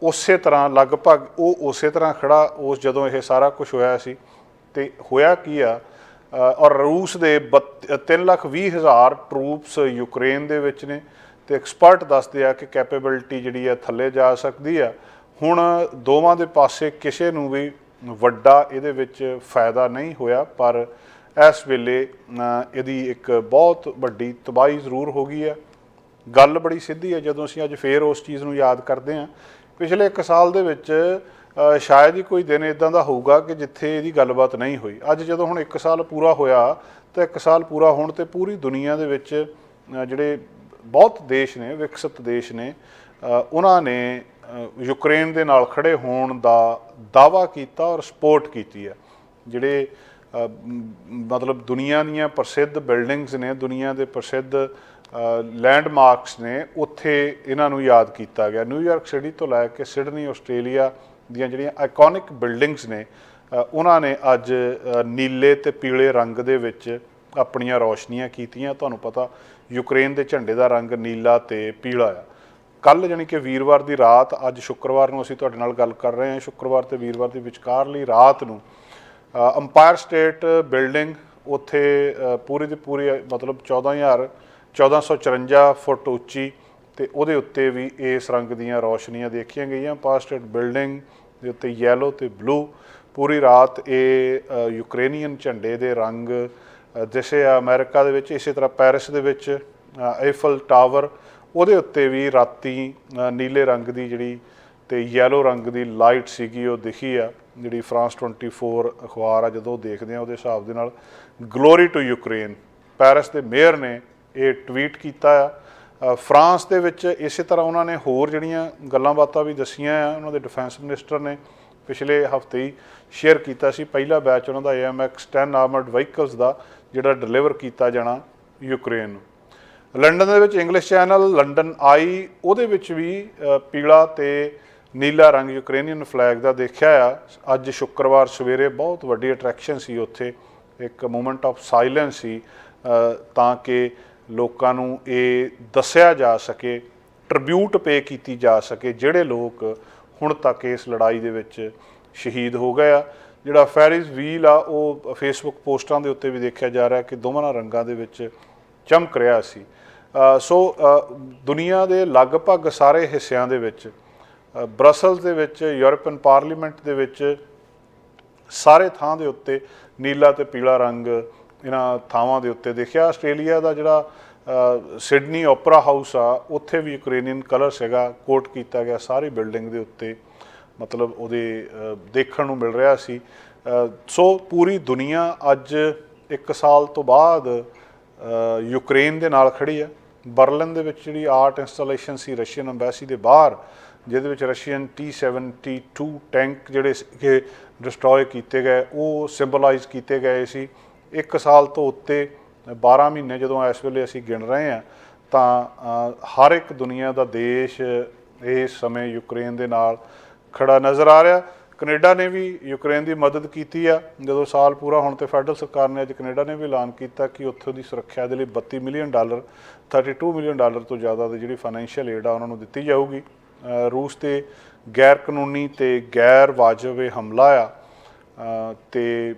Speaker 1: ਉਸੇ ਤਰ੍ਹਾਂ ਲਗਭਗ ਉਹ ਉਸੇ ਤਰ੍ਹਾਂ ਖੜਾ ਉਸ ਜਦੋਂ ਇਹ ਸਾਰਾ ਕੁਝ ਹੋਇਆ ਸੀ। ਤੇ ਹੋਇਆ ਕੀ ਆ, ਔਰ ਰੂਸ ਦੇ 3,20,000 ਟਰੂਪਸ ਯੂਕਰੇਨ ਦੇ ਵਿੱਚ ਨੇ, ਤੇ ਐਕਸਪਰਟ ਦੱਸਦੇ ਆ ਕਿ ਕੈਪੇਬਿਲਿਟੀ ਜਿਹੜੀ ਆ ਥੱਲੇ ਜਾ ਸਕਦੀ ਆ। ਹੁਣ ਦੋਵਾਂ ਦੇ ਪਾਸੇ ਕਿਸੇ ਨੂੰ ਵੀ ਵੱਡਾ ਇਹਦੇ ਵਿੱਚ ਫਾਇਦਾ ਨਹੀਂ ਹੋਇਆ, ਪਰ ਇਸ ਵੇਲੇ ਇਹਦੀ ਇੱਕ ਬਹੁਤ ਵੱਡੀ ਤਬਾਹੀ ਜ਼ਰੂਰ ਹੋ ਗਈ ਆ। ਗੱਲ ਬੜੀ ਸਿੱਧੀ ਹੈ, ਜਦੋਂ ਅਸੀਂ ਅੱਜ ਫੇਰ ਉਸ ਚੀਜ਼ ਨੂੰ ਯਾਦ ਕਰਦੇ ਹਾਂ, ਪਿਛਲੇ 1 ਸਾਲ ਦੇ ਵਿੱਚ ਸ਼ਾਇਦ ਹੀ ਕੋਈ ਦਿਨ ਇੱਦਾਂ ਦਾ ਹੋਊਗਾ ਕਿ ਜਿੱਥੇ ਇਹਦੀ ਗੱਲਬਾਤ ਨਹੀਂ ਹੋਈ। ਅੱਜ ਜਦੋਂ ਹੁਣ 1 ਸਾਲ ਪੂਰਾ ਹੋਇਆ ਤਾਂ 1 ਸਾਲ ਪੂਰਾ ਹੋਣ 'ਤੇ ਪੂਰੀ ਦੁਨੀਆ ਦੇ ਵਿੱਚ ਜਿਹੜੇ ਬਹੁਤ ਦੇਸ਼ ਨੇ, ਵਿਕਸਿਤ ਦੇਸ਼ ਨੇ, ਉਹਨਾਂ ਨੇ ਯੂਕਰੇਨ ਦੇ ਨਾਲ ਖੜੇ ਹੋਣ ਦਾ ਦਾਅਵਾ ਕੀਤਾ ਔਰ ਸਪੋਰਟ ਕੀਤੀ ਹੈ। ਜਿਹੜੇ ਮਤਲਬ ਦੁਨੀਆ ਦੀਆਂ ਪ੍ਰਸਿੱਧ ਬਿਲਡਿੰਗਸ ਨੇ, ਦੁਨੀਆ ਦੇ ਪ੍ਰਸਿੱਧ ਲੈਂਡਮਾਰਕਸ ਨੇ, ਉੱਥੇ ਇਹਨਾਂ ਨੂੰ ਯਾਦ ਕੀਤਾ ਗਿਆ। ਨਿਊਯਾਰਕ ਸਿਟੀ ਤੋਂ ਲੈ ਕੇ ਸਿਡਨੀ ਆਸਟ੍ਰੇਲੀਆ ਦੀਆਂ ਜਿਹੜੀਆਂ ਆਈਕੋਨਿਕ ਬਿਲਡਿੰਗਸ ਨੇ ਉਹਨਾਂ ਨੇ ਅੱਜ ਨੀਲੇ ਤੇ ਪੀਲੇ ਰੰਗ ਦੇ ਵਿੱਚ ਆਪਣੀਆਂ ਰੌਸ਼ਨੀਆਂ ਕੀਤੀਆਂ। ਤੁਹਾਨੂੰ ਪਤਾ ਯੂਕਰੇਨ ਦੇ ਝੰਡੇ ਦਾ ਰੰਗ ਨੀਲਾ ਤੇ ਪੀਲਾ ਆ। ਕੱਲ੍ਹ ਜਾਣੀ ਕਿ ਵੀਰਵਾਰ ਦੀ ਰਾਤ, ਅੱਜ ਸ਼ੁੱਕਰਵਾਰ ਨੂੰ ਅਸੀਂ ਤੁਹਾਡੇ ਨਾਲ ਗੱਲ ਕਰ ਰਹੇ ਹਾਂ, ਸ਼ੁੱਕਰਵਾਰ ਤੇ ਵੀਰਵਾਰ ਦੀ ਵਿਚਕਾਰਲੀ ਰਾਤ ਨੂੰ ਅੰਪਾਇਰ ਸਟੇਟ ਬਿਲਡਿੰਗ ਉੱਥੇ ਪੂਰੀ ਦੀ ਪੂਰੀ ਮਤਲਬ 1454 ਫੁੱਟ ਉੱਚੀ ਤੇ ਉਹਦੇ ਉੱਤੇ ਵੀ ਇਸ ਰੰਗ ਦੀਆਂ ਰੌਸ਼ਨੀਆਂ ਦੇਖੀਆਂ ਗਈਆਂ। ਅੰਪਾਇਰ ਸਟੇਟ ਬਿਲਡਿੰਗ ਦੇ ਉੱਤੇ ਯੈਲੋ ਤੇ ਬਲੂ ਪੂਰੀ ਰਾਤ ਇਹ ਯੂਕਰੇਨੀਅਨ ਝੰਡੇ ਦੇ ਰੰਗ ਦਿਸੇ ਆ। ਅਮਰੀਕਾ ਦੇ ਵਿੱਚ ਇਸੇ ਤਰ੍ਹਾਂ ਪੈਰਿਸ ਦੇ ਵਿੱਚ ਆਈਫਲ ਟਾਵਰ, ਉਹਦੇ ਉੱਤੇ ਵੀ ਰਾਤੀ ਨੀਲੇ ਰੰਗ ਦੀ ਜਿਹੜੀ ਤੇ ਯੈਲੋ ਰੰਗ ਦੀ ਲਾਈਟ ਸੀਗੀ ਉਹ ਦਿਖੀ ਆ। ਜਿਹੜੀ ਫਰਾਂਸ 24 ਅਖਬਾਰ ਆ ਜਦੋਂ ਦੇਖਦੇ ਆ ਉਹਦੇ ਹਿਸਾਬ ਦੇ ਨਾਲ ਗਲੋਰੀ ਟੂ ਯੂਕਰੇਨ ਪੈਰਿਸ ਦੇ ਮੇਅਰ ਨੇ ਇਹ ਟਵੀਟ ਕੀਤਾ ਆ। ਫਰਾਂਸ ਦੇ ਵਿੱਚ ਇਸੇ ਤਰ੍ਹਾਂ ਉਹਨਾਂ ਨੇ ਹੋਰ ਜਿਹੜੀਆਂ ਗੱਲਾਂ ਬਾਤਾਂ ਵੀ ਦੱਸੀਆਂ ਆ। ਉਹਨਾਂ ਦੇ ਡਿਫੈਂਸ ਮਿਨਿਸਟਰ ਨੇ ਪਿਛਲੇ ਹਫ਼ਤੇ ਹੀ ਸ਼ੇਅਰ ਕੀਤਾ ਸੀ ਪਹਿਲਾ ਬੈਚ ਉਹਨਾਂ ਦਾ AMX 10 ਆਰਮਰਡ ਵਹੀਕਲਸ ਦਾ ਜਿਹੜਾ ਡਿਲੀਵਰ ਕੀਤਾ ਜਾਣਾ ਯੂਕਰੇਨ ਨੂੰ। ਲੰਡਨ ਦੇ ਵਿੱਚ ਇੰਗਲਿਸ਼ ਚੈਨਲ ਲੰਡਨ ਆਈ, ਉਹਦੇ ਵਿੱਚ ਵੀ ਪੀਲਾ ਤੇ ਨੀਲਾ ਰੰਗ ਯੂਕਰੇਨੀਅਨ ਫਲੈਗ ਦਾ ਦੇਖਿਆ ਆ। ਅੱਜ ਸ਼ੁੱਕਰਵਾਰ ਸਵੇਰੇ ਬਹੁਤ ਵੱਡੀ ਅਟਰੈਕਸ਼ਨ ਸੀ ਉੱਥੇ, ਇੱਕ ਮੂਮੈਂਟ ਆਫ ਸਾਇਲੈਂਸ ਸੀ ਤਾਂ ਕਿ ਲੋਕਾਂ ਨੂੰ ਇਹ ਦੱਸਿਆ ਜਾ ਸਕੇ, ਟ੍ਰਿਬਿਊਟ ਪੇ ਕੀਤੀ ਜਾ ਸਕੇ ਜਿਹੜੇ ਲੋਕ ਹੁਣ ਤੱਕ ਇਸ ਲੜਾਈ ਦੇ ਵਿੱਚ ਸ਼ਹੀਦ ਹੋ ਗਏ ਆ। ਜਿਹੜਾ ਫੈਰਿਸ ਵੀਲ ਆ ਉਹ ਫੇਸਬੁੱਕ ਪੋਸਟਾਂ ਦੇ ਉੱਤੇ ਵੀ ਦੇਖਿਆ ਜਾ ਰਿਹਾ ਕਿ ਦੋਵਾਂ ਰੰਗਾਂ ਦੇ ਵਿੱਚ ਚਮਕ ਰਿਹਾ ਸੀ। ਸੋ ਦੁਨੀਆ ਦੇ ਲਗਭਗ ਸਾਰੇ ਹਿੱਸਿਆਂ ਦੇ ਵਿੱਚ, ਬਰਸਲਸ ਦੇ ਵਿੱਚ, ਯੂਰਪੀਅਨ ਪਾਰਲੀਮੈਂਟ ਦੇ ਵਿੱਚ, ਸਾਰੇ ਥਾਂ ਦੇ ਉੱਤੇ ਨੀਲਾ ਤੇ ਪੀਲਾ ਰੰਗ ਇਹਨਾਂ ਥਾਵਾਂ ਦੇ ਉੱਤੇ ਦੇਖਿਆ। ਆਸਟ੍ਰੇਲੀਆ ਦਾ ਜਿਹੜਾ ਸਿਡਨੀ ਓਪਰਾ ਹਾਊਸ ਆ ਉੱਥੇ ਵੀ ਯੂਕਰੇਨੀਅਨ ਕਲਰ ਸੀਗਾ ਕੋਟ ਕੀਤਾ ਗਿਆ ਸਾਰੀ ਬਿਲਡਿੰਗ ਦੇ ਉੱਤੇ, ਮਤਲਬ ਉਹਦੇ ਦੇਖਣ ਨੂੰ ਮਿਲ ਰਿਹਾ ਸੀ। ਸੋ ਪੂਰੀ ਦੁਨੀਆ ਅੱਜ 1 ਸਾਲ ਤੋਂ ਬਾਅਦ ਯੂਕਰੇਨ ਦੇ ਨਾਲ ਖੜੀ ਆ। ਬਰਲਿਨ ਦੇ ਵਿੱਚ ਜਿਹੜੀ ਆਰਟ ਇੰਸਟਾਲੇਸ਼ਨ ਸੀ ਰਸ਼ੀਅਨ ਅੰਬੈਸੀ ਦੇ ਬਾਹਰ, ਜਿਹਦੇ ਵਿੱਚ ਰਸ਼ੀਅਨ T-72 ਟੈਂਕ ਜਿਹੜੇ ਸੀਗੇ ਡਿਸਟਰੋਏ ਕੀਤੇ ਗਏ, ਉਹ ਸਿੰਬਲਾਈਜ਼ ਕੀਤੇ ਗਏ ਸੀ। 1 ਸਾਲ ਤੋਂ ਉੱਤੇ 12 ਮਹੀਨੇ ਜਦੋਂ ਇਸ ਵੇਲੇ ਅਸੀਂ ਗਿਣ ਰਹੇ ਹਾਂ ਤਾਂ ਹਰ ਇੱਕ ਦੁਨੀਆ ਦਾ ਦੇਸ਼ ਇਸ ਸਮੇਂ ਯੂਕਰੇਨ ਦੇ ਨਾਲ ਖੜਾ ਨਜ਼ਰ ਆ ਰਿਹਾ। ਕੈਨੇਡਾ ਨੇ ਵੀ ਯੂਕਰੇਨ ਦੀ ਮਦਦ ਕੀਤੀ ਆ। ਜਦੋਂ ਸਾਲ ਪੂਰਾ ਹੋਣ 'ਤੇ ਫੈਡਰਲ ਸਰਕਾਰ ਨੇ ਅੱਜ ਕੈਨੇਡਾ ਨੇ ਵੀ ਐਲਾਨ ਕੀਤਾ ਕਿ ਉੱਥੋਂ ਦੀ ਸੁਰੱਖਿਆ ਦੇ ਲਈ $32 ਮਿਲੀਅਨ $32 ਮਿਲੀਅਨ ਤੋਂ ਜ਼ਿਆਦਾ ਦੀ ਜਿਹੜੀ ਫਾਈਨੈਂਸ਼ੀਅਲ ਏਡ ਆ ਉਹਨਾਂ ਨੂੰ ਦਿੱਤੀ ਜਾਊਗੀ। ਰੂਸ 'ਤੇ ਗੈਰ ਕਾਨੂੰਨੀ ਤੇ ਗੈਰ ਵਾਜਬ ਹਮਲਾ ਆ ਤੇ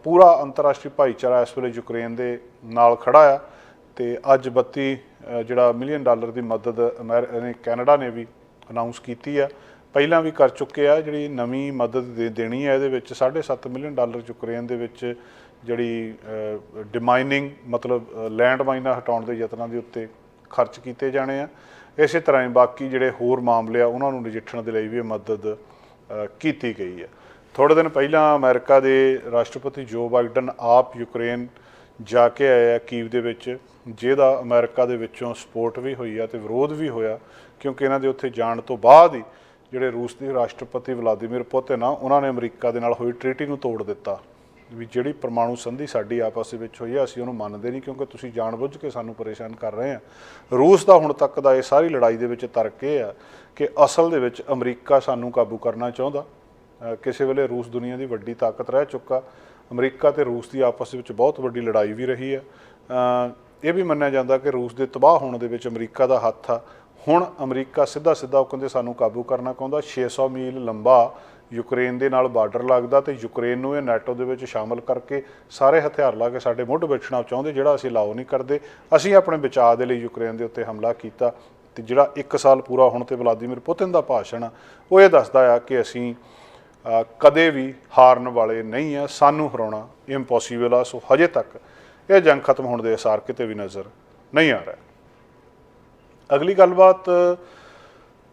Speaker 1: ਪੂਰਾ ਅੰਤਰਰਾਸ਼ਟਰੀ ਭਾਈਚਾਰਾ ਇਸ ਵੇਲੇ ਯੂਕਰੇਨ ਦੇ ਨਾਲ ਖੜਾ ਆ ਤੇ ਅੱਜ $32 ਮਿਲੀਅਨ ਦੀ ਮਦਦ ਕੈਨੇਡਾ ਨੇ ਵੀ ਅਨਾਊਂਸ ਕੀਤੀ ਆ। ਪਹਿਲਾਂ ਵੀ ਕਰ ਚੁੱਕੇ ਆ। ਜਿਹੜੀ ਨਵੀਂ ਮਦਦ ਦੇਣੀ ਹੈ ਇਹਦੇ ਵਿੱਚ $7.5 ਮਿਲੀਅਨ ਯੂਕਰੇਨ ਦੇ ਵਿੱਚ ਜਿਹੜੀ ਡਿਮਾਈਨਿੰਗ ਮਤਲਬ ਲੈਂਡ ਮਾਈਨਾਂ ਹਟਾਉਣ ਦੇ ਯਤਨਾਂ ਦੇ ਉੱਤੇ ਖਰਚ ਕੀਤੇ ਜਾਣੇ ਆ। ਇਸੇ ਤਰ੍ਹਾਂ ਹੀ ਬਾਕੀ ਜਿਹੜੇ ਹੋਰ ਮਾਮਲੇ ਆ ਉਹਨਾਂ ਨੂੰ ਨਜਿੱਠਣ ਦੇ ਲਈ ਵੀ ਇਹ ਮਦਦ ਕੀਤੀ ਗਈ ਹੈ। ਥੋੜ੍ਹੇ ਦਿਨ ਪਹਿਲਾਂ ਅਮਰੀਕਾ ਦੇ ਰਾਸ਼ਟਰਪਤੀ ਜੋ ਬਾਈਡਨ ਆਪ ਯੂਕਰੇਨ ਜਾ ਕੇ ਆਏ ਆ ਕੀਵ ਦੇ ਵਿੱਚ, ਜਿਹਦਾ ਅਮਰੀਕਾ ਦੇ ਵਿੱਚੋਂ ਸਪੋਰਟ ਵੀ ਹੋਈ ਆ ਤੇ ਵਿਰੋਧ ਵੀ ਹੋਇਆ ਕਿਉਂਕਿ ਇਹਨਾਂ ਦੇ ਉੱਥੇ ਜਾਣ ਤੋਂ ਬਾਅਦ ਹੀ ਜਿਹੜੇ ਰੂਸ ਦੇ ਰਾਸ਼ਟਰਪਤੀ ਵਲਾਦੀਮੀਰ ਪੁਤਿਨ ਆ ਉਹਨਾਂ ਨੇ ਅਮਰੀਕਾ ਦੇ ਨਾਲ ਹੋਈ ਟ੍ਰੀਟੀ ਨੂੰ ਤੋੜ ਦਿੱਤਾ ਵੀ ਜਿਹੜੀ ਪਰਮਾਣੂ ਸੰਧੀ ਸਾਡੀ ਆਪਸ ਦੇ ਵਿੱਚ ਹੋਈ ਆ ਅਸੀਂ ਉਹਨੂੰ ਮੰਨਦੇ ਨਹੀਂ ਕਿਉਂਕਿ ਤੁਸੀਂ ਜਾਣਬੁੱਝ ਕੇ ਸਾਨੂੰ ਪਰੇਸ਼ਾਨ ਕਰ ਰਹੇ ਆ। ਰੂਸ ਦਾ ਹੁਣ ਤੱਕ ਦਾ ਇਹ ਸਾਰੀ ਲੜਾਈ ਦੇ ਵਿੱਚ ਤਰਕ ਇਹ ਆ ਕਿ ਅਸਲ ਦੇ ਵਿੱਚ ਅਮਰੀਕਾ ਸਾਨੂੰ ਕਾਬੂ ਕਰਨਾ ਚਾਹੁੰਦਾ। ਕਿਸੇ ਵੇਲੇ ਰੂਸ ਦੁਨੀਆ ਦੀ ਵੱਡੀ ਤਾਕਤ ਰਹਿ ਚੁੱਕਾ। ਅਮਰੀਕਾ ਤੇ ਰੂਸ ਦੀ ਆਪਸ ਦੇ ਵਿੱਚ ਬਹੁਤ ਵੱਡੀ ਲੜਾਈ ਵੀ ਰਹੀ ਆ। ਇਹ ਵੀ ਮੰਨਿਆ ਜਾਂਦਾ ਕਿ ਰੂਸ ਦੇ ਤਬਾਹ ਹੋਣ ਦੇ ਵਿੱਚ ਅਮਰੀਕਾ ਦਾ ਹੱਥ ਆ। ਹੁਣ ਅਮਰੀਕਾ ਸਿੱਧਾ ਉਹ ਕਹਿੰਦੇ ਸਾਨੂੰ ਕਾਬੂ ਕਰਨਾ ਚਾਹੁੰਦਾ। 600 ਮੀਲ ਲੰਬਾ ਯੂਕਰੇਨ ਦੇ ਨਾਲ ਬਾਰਡਰ ਲੱਗਦਾ ਤੇ ਯੂਕਰੇਨ ਨੂੰ ਇਹ ਨੈਟੋ ਦੇ ਵਿੱਚ ਸ਼ਾਮਲ ਕਰਕੇ ਸਾਰੇ ਹਥਿਆਰ ਲਾ ਕੇ ਸਾਡੇ ਮੁੱਢ ਬੈਠਣਾ ਚਾਹੁੰਦੇ, ਜਿਹੜਾ ਅਸੀਂ ਲਾਓ ਨਹੀਂ ਕਰਦੇ। ਅਸੀਂ ਆਪਣੇ ਬਚਾਅ ਦੇ ਲਈ ਯੂਕਰੇਨ ਦੇ ਉੱਤੇ ਹਮਲਾ ਕੀਤਾ ਤੇ ਜਿਹੜਾ 1 ਸਾਲ ਪੂਰਾ ਹੋਣ 'ਤੇ ਵਲਾਦੀਮੀਰ ਪੁਤਿਨ ਦਾ ਭਾਸ਼ਣ ਆ ਉਹ ਇਹ ਦੱਸਦਾ ਆ ਕਿ ਅਸੀਂ ਕਦੇ ਵੀ ਹਾਰਨ ਵਾਲੇ ਨਹੀਂ ਆ, ਸਾਨੂੰ ਹਰਾਉਣਾ ਇੰਪੋਸੀਬਲ ਆ। ਸੋ ਹਜੇ ਤੱਕ ਇਹ ਜੰਗ ਖਤਮ ਹੋਣ ਦੇ ਅਸਾਰ ਕਿਤੇ ਵੀ ਨਜ਼ਰ ਨਹੀਂ ਆ ਰਿਹਾ। ਅਗਲੀ ਗੱਲਬਾਤ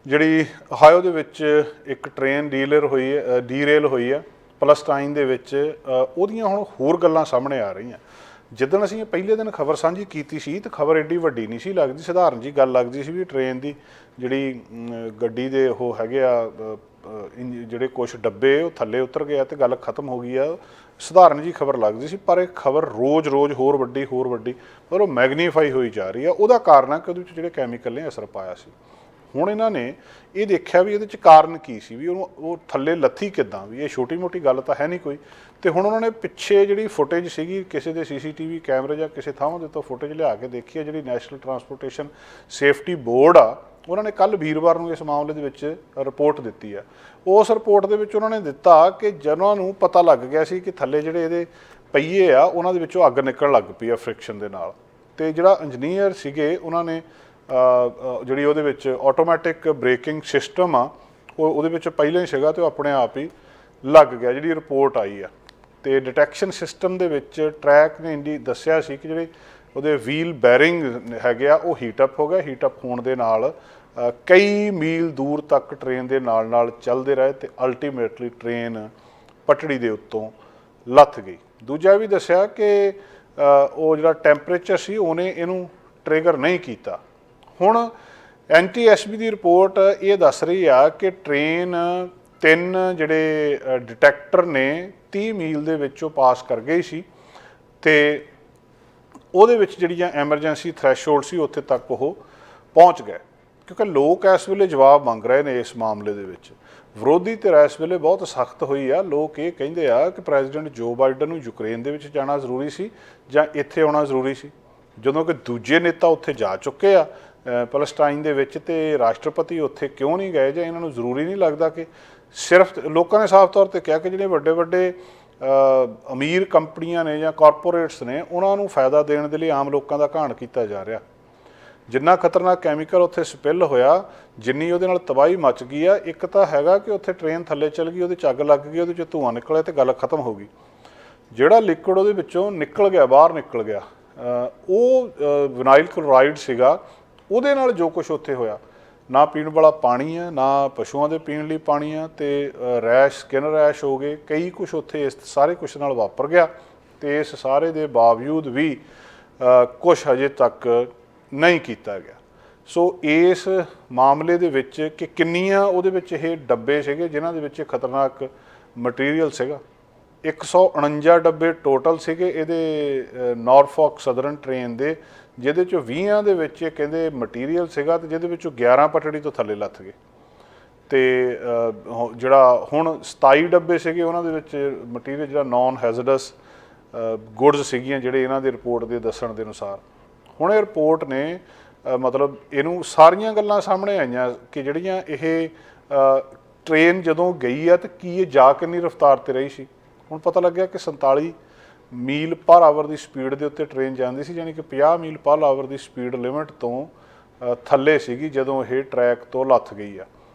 Speaker 1: ਜਿਹੜੀ ਓਹਾਇਓ ਦੇ ਵਿੱਚ ਇੱਕ ਟ੍ਰੇਨ ਡੀਰੇਲ ਹੋਈ ਆ ਪਲਸਟਾਈਨ ਦੇ ਵਿੱਚ, ਉਹਦੀਆਂ ਹੁਣ ਹੋਰ ਗੱਲਾਂ ਸਾਹਮਣੇ ਆ ਰਹੀਆਂ। ਜਿੱਦਣ ਅਸੀਂ ਪਹਿਲੇ ਦਿਨ ਖਬਰ ਸਾਂਝੀ ਕੀਤੀ ਸੀ ਤਾਂ ਖਬਰ ਐਡੀ ਵੱਡੀ ਨਹੀਂ ਸੀ ਲੱਗਦੀ, ਸਧਾਰਨ ਜੀ ਗੱਲ ਲੱਗਦੀ ਸੀ ਵੀ ਟ੍ਰੇਨ ਦੀ ਜਿਹੜੀ ਗੱਡੀ ਦੇ ਉਹ ਹੈਗੇ ਆ ਜਿਹੜੇ ਕੁਛ ਡੱਬੇ ਉਹ ਥੱਲੇ ਉਤਰ ਗਏ ਤੇ ਗੱਲ ਖਤਮ ਹੋ ਗਈ ਆ। ਸਧਾਰਨ ਜੀ ਖਬਰ ਲੱਗਦੀ ਸੀ, ਪਰ ਇਹ ਖਬਰ ਰੋਜ਼-ਰੋਜ਼ ਹੋਰ ਵੱਡੀ ਪਰ ਉਹ ਮੈਗਨੀਫਾਈ ਹੋਈ ਜਾ ਰਹੀ ਆ। ਉਹਦਾ ਕਾਰਨ ਆ ਕਿ ਉਹਦੇ ਵਿੱਚ ਜਿਹੜੇ ਕੈਮੀਕਲ ਨੇ ਅਸਰ ਪਾਇਆ ਸੀ। ਹੁਣ ਇਹਨਾਂ ਨੇ ਇਹ ਦੇਖਿਆ ਵੀ ਇਹਦੇ 'ਚ ਕਾਰਨ ਕੀ ਸੀ, ਵੀ ਉਹਨੂੰ ਉਹ ਥੱਲੇ ਲੱਥੀ ਕਿੱਦਾਂ, ਵੀ ਇਹ ਛੋਟੀ ਮੋਟੀ ਗੱਲ ਤਾਂ ਹੈ ਨਹੀਂ ਕੋਈ। ਤੇ ਹੁਣ ਉਹਨਾਂ ਨੇ ਪਿੱਛੇ ਜਿਹੜੀ ਫੁਟੇਜ ਸੀਗੀ ਕਿਸੇ ਦੇ CCTV ਕੈਮਰੇ ਜਾਂ ਕਿਸੇ ਥਾਂ ਦੇ ਤੋਂ ਫੁਟੇਜ ਲਿਆ ਕੇ ਦੇਖੀ ਆ। ਜਿਹੜੀ ਨੈਸ਼ਨਲ ਟਰਾਂਸਪੋਰਟੇਸ਼ਨ ਸੇਫਟੀ ਬੋਰਡ ਆ, ਉਹਨਾਂ ਨੇ ਕੱਲ੍ਹ ਵੀਰਵਾਰ ਨੂੰ ਇਸ ਮਾਮਲੇ ਦੇ ਵਿੱਚ ਰਿਪੋਰਟ ਦਿੱਤੀ ਆ। ਉਸ ਰਿਪੋਰਟ ਦੇ ਵਿੱਚ ਉਹਨਾਂ ਨੇ ਦਿੱਤਾ ਕਿ ਜਿਹਨਾਂ ਨੂੰ ਪਤਾ ਲੱਗ ਗਿਆ ਸੀ ਕਿ ਥੱਲੇ ਜਿਹੜੇ ਇਹਦੇ ਪਹੀਏ ਆ ਉਹਨਾਂ ਦੇ ਵਿੱਚੋਂ ਅੱਗ ਨਿਕਲਣ ਲੱਗ ਪਈ ਆ ਫ੍ਰਿਕਸ਼ਨ ਦੇ ਨਾਲ, ਤੇ ਜਿਹੜਾ ਇੰਜੀਨੀਅਰ ਸੀਗੇ ਉਹਨਾਂ ਨੇ ਜਿਹੜੀ ਉਹਦੇ ਵਿੱਚ ਆਟੋਮੈਟਿਕ ਬ੍ਰੇਕਿੰਗ ਸਿਸਟਮ ਆ ਉਹਦੇ ਵਿੱਚ ਪਹਿਲਾਂ ਹੀ ਸੀਗਾ ਤੇ ਉਹ ਆਪਣੇ ਆਪ ਹੀ ਲੱਗ ਗਿਆ। ਜਿਹੜੀ ਰਿਪੋਰਟ ਆਈ ਆ ਤੇ ਡਿਟੈਕਸ਼ਨ ਸਿਸਟਮ ਦੇ ਵਿੱਚ ਟਰੈਕ ਨੇ ਇੰਡੀ ਦੱਸਿਆ ਸੀ ਕਿ ਜਿਹੜੇ ਉਹਦੇ ਵੀਲ ਬੈਰਿੰਗ ਹੈਗੇ ਆ ਉਹ ਹੀਟਅਪ ਹੋ ਗਿਆ। ਹੀਟਅਪ ਹੋਣ ਦੇ ਨਾਲ ਕਈ ਮੀਲ ਦੂਰ ਤੱਕ ਟ੍ਰੇਨ ਦੇ ਨਾਲ ਚੱਲਦੇ ਰਹੇ ਤੇ ਅਲਟੀਮੇਟਲੀ ਟ੍ਰੇਨ ਪਟੜੀ ਦੇ ਉੱਤੋਂ ਲੱਥ ਗਈ। ਦੂਜਾ ਵੀ ਦੱਸਿਆ ਕਿ ਉਹ ਜਿਹੜਾ ਟੈਂਪਰੇਚਰ ਸੀ ਉਹਨੇ ਇਹਨੂੰ ਟ੍ਰਿਗਰ ਨਹੀਂ ਕੀਤਾ। ਹੁਣ NTSB ਦੀ ਰਿਪੋਰਟ ਇਹ ਦੱਸ ਰਹੀ ਆ ਕਿ ਟ੍ਰੇਨ 3 ਜਿਹੜੇ ਡਿਟੈਕਟਰ ਨੇ 30 ਮੀਲ ਦੇ ਵਿੱਚੋਂ ਪਾਸ ਕਰ ਗਈ ਸੀ ਤੇ ਉਹਦੇ ਵਿੱਚ ਜਿਹੜੀਆਂ ਐਮਰਜੈਂਸੀ ਥ੍ਰੈਸ਼ਹੋਲਡ ਸੀ ਉੱਥੇ ਤੱਕ ਉਹ ਪਹੁੰਚ ਗਏ। ਕਿਉਂਕਿ ਲੋਕ ਇਸ ਵੇਲੇ ਜਵਾਬ ਮੰਗ ਰਹੇ ਨੇ ਇਸ ਮਾਮਲੇ ਦੇ ਵਿੱਚ। ਵਿਰੋਧੀ ਧਿਰ ਇਸ ਵੇਲੇ ਬਹੁਤ ਸਖਤ ਹੋਈ ਆ। ਲੋਕ ਇਹ ਕਹਿੰਦੇ ਆ ਕਿ ਪ੍ਰੈਜ਼ੀਡੈਂਟ ਜੋ ਬਾਈਡਨ ਨੂੰ ਯੂਕਰੇਨ ਦੇ ਵਿੱਚ ਜਾਣਾ ਜ਼ਰੂਰੀ ਸੀ ਜਾਂ ਇੱਥੇ ਆਉਣਾ ਜ਼ਰੂਰੀ ਸੀ, ਜਦੋਂ ਕਿ ਦੂਜੇ ਨੇਤਾ ਉੱਥੇ ਜਾ ਚੁੱਕੇ ਆ ਪੈਲਸਟਾਈਨ ਦੇ ਵਿੱਚ, ਤੇ ਰਾਸ਼ਟਰਪਤੀ ਉੱਥੇ ਕਿਉਂ ਨਹੀਂ ਗਏ? ਜਾਂ ਇਹਨਾਂ ਨੂੰ ਜ਼ਰੂਰੀ ਨਹੀਂ ਲੱਗਦਾ ਕਿ ਸਿਰਫ ਲੋਕਾਂ ਨੇ ਸਾਫ਼ ਤੌਰ 'ਤੇ ਕਿਹਾ ਕਿ ਜਿਹੜੇ ਵੱਡੇ ਵੱਡੇ ਅਮੀਰ ਕੰਪਨੀਆਂ ਨੇ ਜਾਂ ਕਾਰਪੋਰੇਟਸ ਨੇ ਉਹਨਾਂ ਨੂੰ ਫਾਇਦਾ ਦੇਣ ਦੇ ਲਈ ਆਮ ਲੋਕਾਂ ਦਾ ਘਾਣ ਕੀਤਾ ਜਾ ਰਿਹਾ। ਜਿੰਨਾ ਖਤਰਨਾਕ ਕੈਮੀਕਲ ਉੱਥੇ ਸਪਿਲ ਹੋਇਆ, ਜਿੰਨੀ ਉਹਦੇ ਨਾਲ ਤਬਾਹੀ ਮਚ ਗਈ ਆ, ਇੱਕ ਤਾਂ ਹੈਗਾ ਕਿ ਉੱਥੇ ਟ੍ਰੇਨ ਥੱਲੇ ਚੱਲ ਗਈ, ਉਹਦੇ 'ਚ ਅੱਗ ਲੱਗ ਗਈ, ਉਹਦੇ 'ਚ ਧੂੰਆਂ ਨਿਕਲਿਆ ਤੇ ਗੱਲ ਖਤਮ ਹੋ ਗਈ। ਜਿਹੜਾ ਲਿਕੁਇਡ ਉਹਦੇ ਵਿੱਚੋਂ ਨਿਕਲ ਗਿਆ, ਬਾਹਰ ਨਿਕਲ ਗਿਆ, ਉਹ ਵਿਨਾਈਲ ਕਲੋਰਾਈਡ ਸੀਗਾ। ਉਹਦੇ ਨਾਲ ਜੋ ਕੁਛ ਉੱਥੇ ਹੋਇਆ, ਨਾ ਪੀਣ ਵਾਲਾ ਪਾਣੀ ਆ, ਨਾ ਪਸ਼ੂਆਂ ਦੇ ਪੀਣ ਲਈ ਪਾਣੀ ਆ, ਤੇ ਰੈਸ਼, ਸਕਿਨ ਰੈਸ਼ ਹੋ ਗਏ, ਕਈ ਕੁਛ ਉੱਥੇ ਇਸ ਸਾਰੇ ਕੁਛ ਨਾਲ ਵਾਪਰ ਗਿਆ। ਤੇ ਇਸ ਸਾਰੇ ਦੇ ਬਾਵਜੂਦ ਵੀ ਕੁਛ ਹਜੇ ਤੱਕ ਨਹੀਂ ਕੀਤਾ ਗਿਆ। ਸੋ ਇਸ ਮਾਮਲੇ ਦੇ ਵਿੱਚ ਕਿ ਕਿੰਨੀਆਂ ਉਹਦੇ ਵਿੱਚ ਇਹ ਡੱਬੇ ਸੀਗੇ ਜਿਨ੍ਹਾਂ ਦੇ ਵਿੱਚ ਖਤਰਨਾਕ ਮਟੀਰੀਅਲ ਸੀਗਾ। 149 ਡੱਬੇ ਟੋਟਲ ਸੀਗੇ ਇਹਦੇ ਨਾਰਫੋਕ ਸਦਰਨ ਟ੍ਰੇਨ ਦੇ, ਜਿਹਦੇ 'ਚੋਂ 20 ਦੇ ਵਿੱਚ ਇਹ ਕਹਿੰਦੇ ਮਟੀਰੀਅਲ ਸੀਗਾ ਤੇ ਜਿਹਦੇ ਵਿੱਚੋਂ 11 ਪਟੜੀ ਤੋਂ ਥੱਲੇ ਲੱਥ ਗਏ। ਤੇ ਜਿਹੜਾ ਹੁਣ 27 ਡੱਬੇ ਸੀਗੇ ਉਹਨਾਂ ਦੇ ਵਿੱਚ ਮਟੀਰੀਅਲ ਜਿਹੜਾ ਨੌਨ ਹੈਜ਼ਰਡਸ ਗੁਡਸ ਸੀਗੀਆਂ, ਜਿਹੜੇ ਇਹਨਾਂ ਦੇ ਰਿਪੋਰਟ ਦੇ ਦੱਸਣ ਦੇ ਅਨੁਸਾਰ। ਹੁਣ ਇਹ ਰਿਪੋਰਟ ਨੇ ਮਤਲਬ ਇਹਨੂੰ ਸਾਰੀਆਂ ਗੱਲਾਂ ਸਾਹਮਣੇ ਆਈਆਂ ਕਿ ਜਿਹੜੀਆਂ ਇਹ ਟ੍ਰੇਨ ਜਦੋਂ ਗਈ ਆ ਤੇ ਕੀ ਇਹ ਜਾ ਕਿੰਨੀ ਰਫ਼ਤਾਰ 'ਤੇ ਰਹੀ ਸੀ। ਹੁਣ ਪਤਾ ਲੱਗਿਆ ਕਿ 47 ਮੀਲ ਪਰ ਆਵਰ ਦੀ ਸਪੀਡ ਦੇ ਉੱਤੇ ਟ੍ਰੇਨ ਜਾਂਦੀ ਸੀ, ਯਾਨੀ ਕਿ 50 ਮੀਲ ਪਰ ਆਵਰ ਦੀ ਸਪੀਡ ਲਿਮਿਟ ਤੋਂ ਥੱਲੇ ਸੀਗੀ ਜਦੋਂ ਇਹ ਟਰੈਕ ਤੋਂ ਲੱਥ ਗਈ ਆ।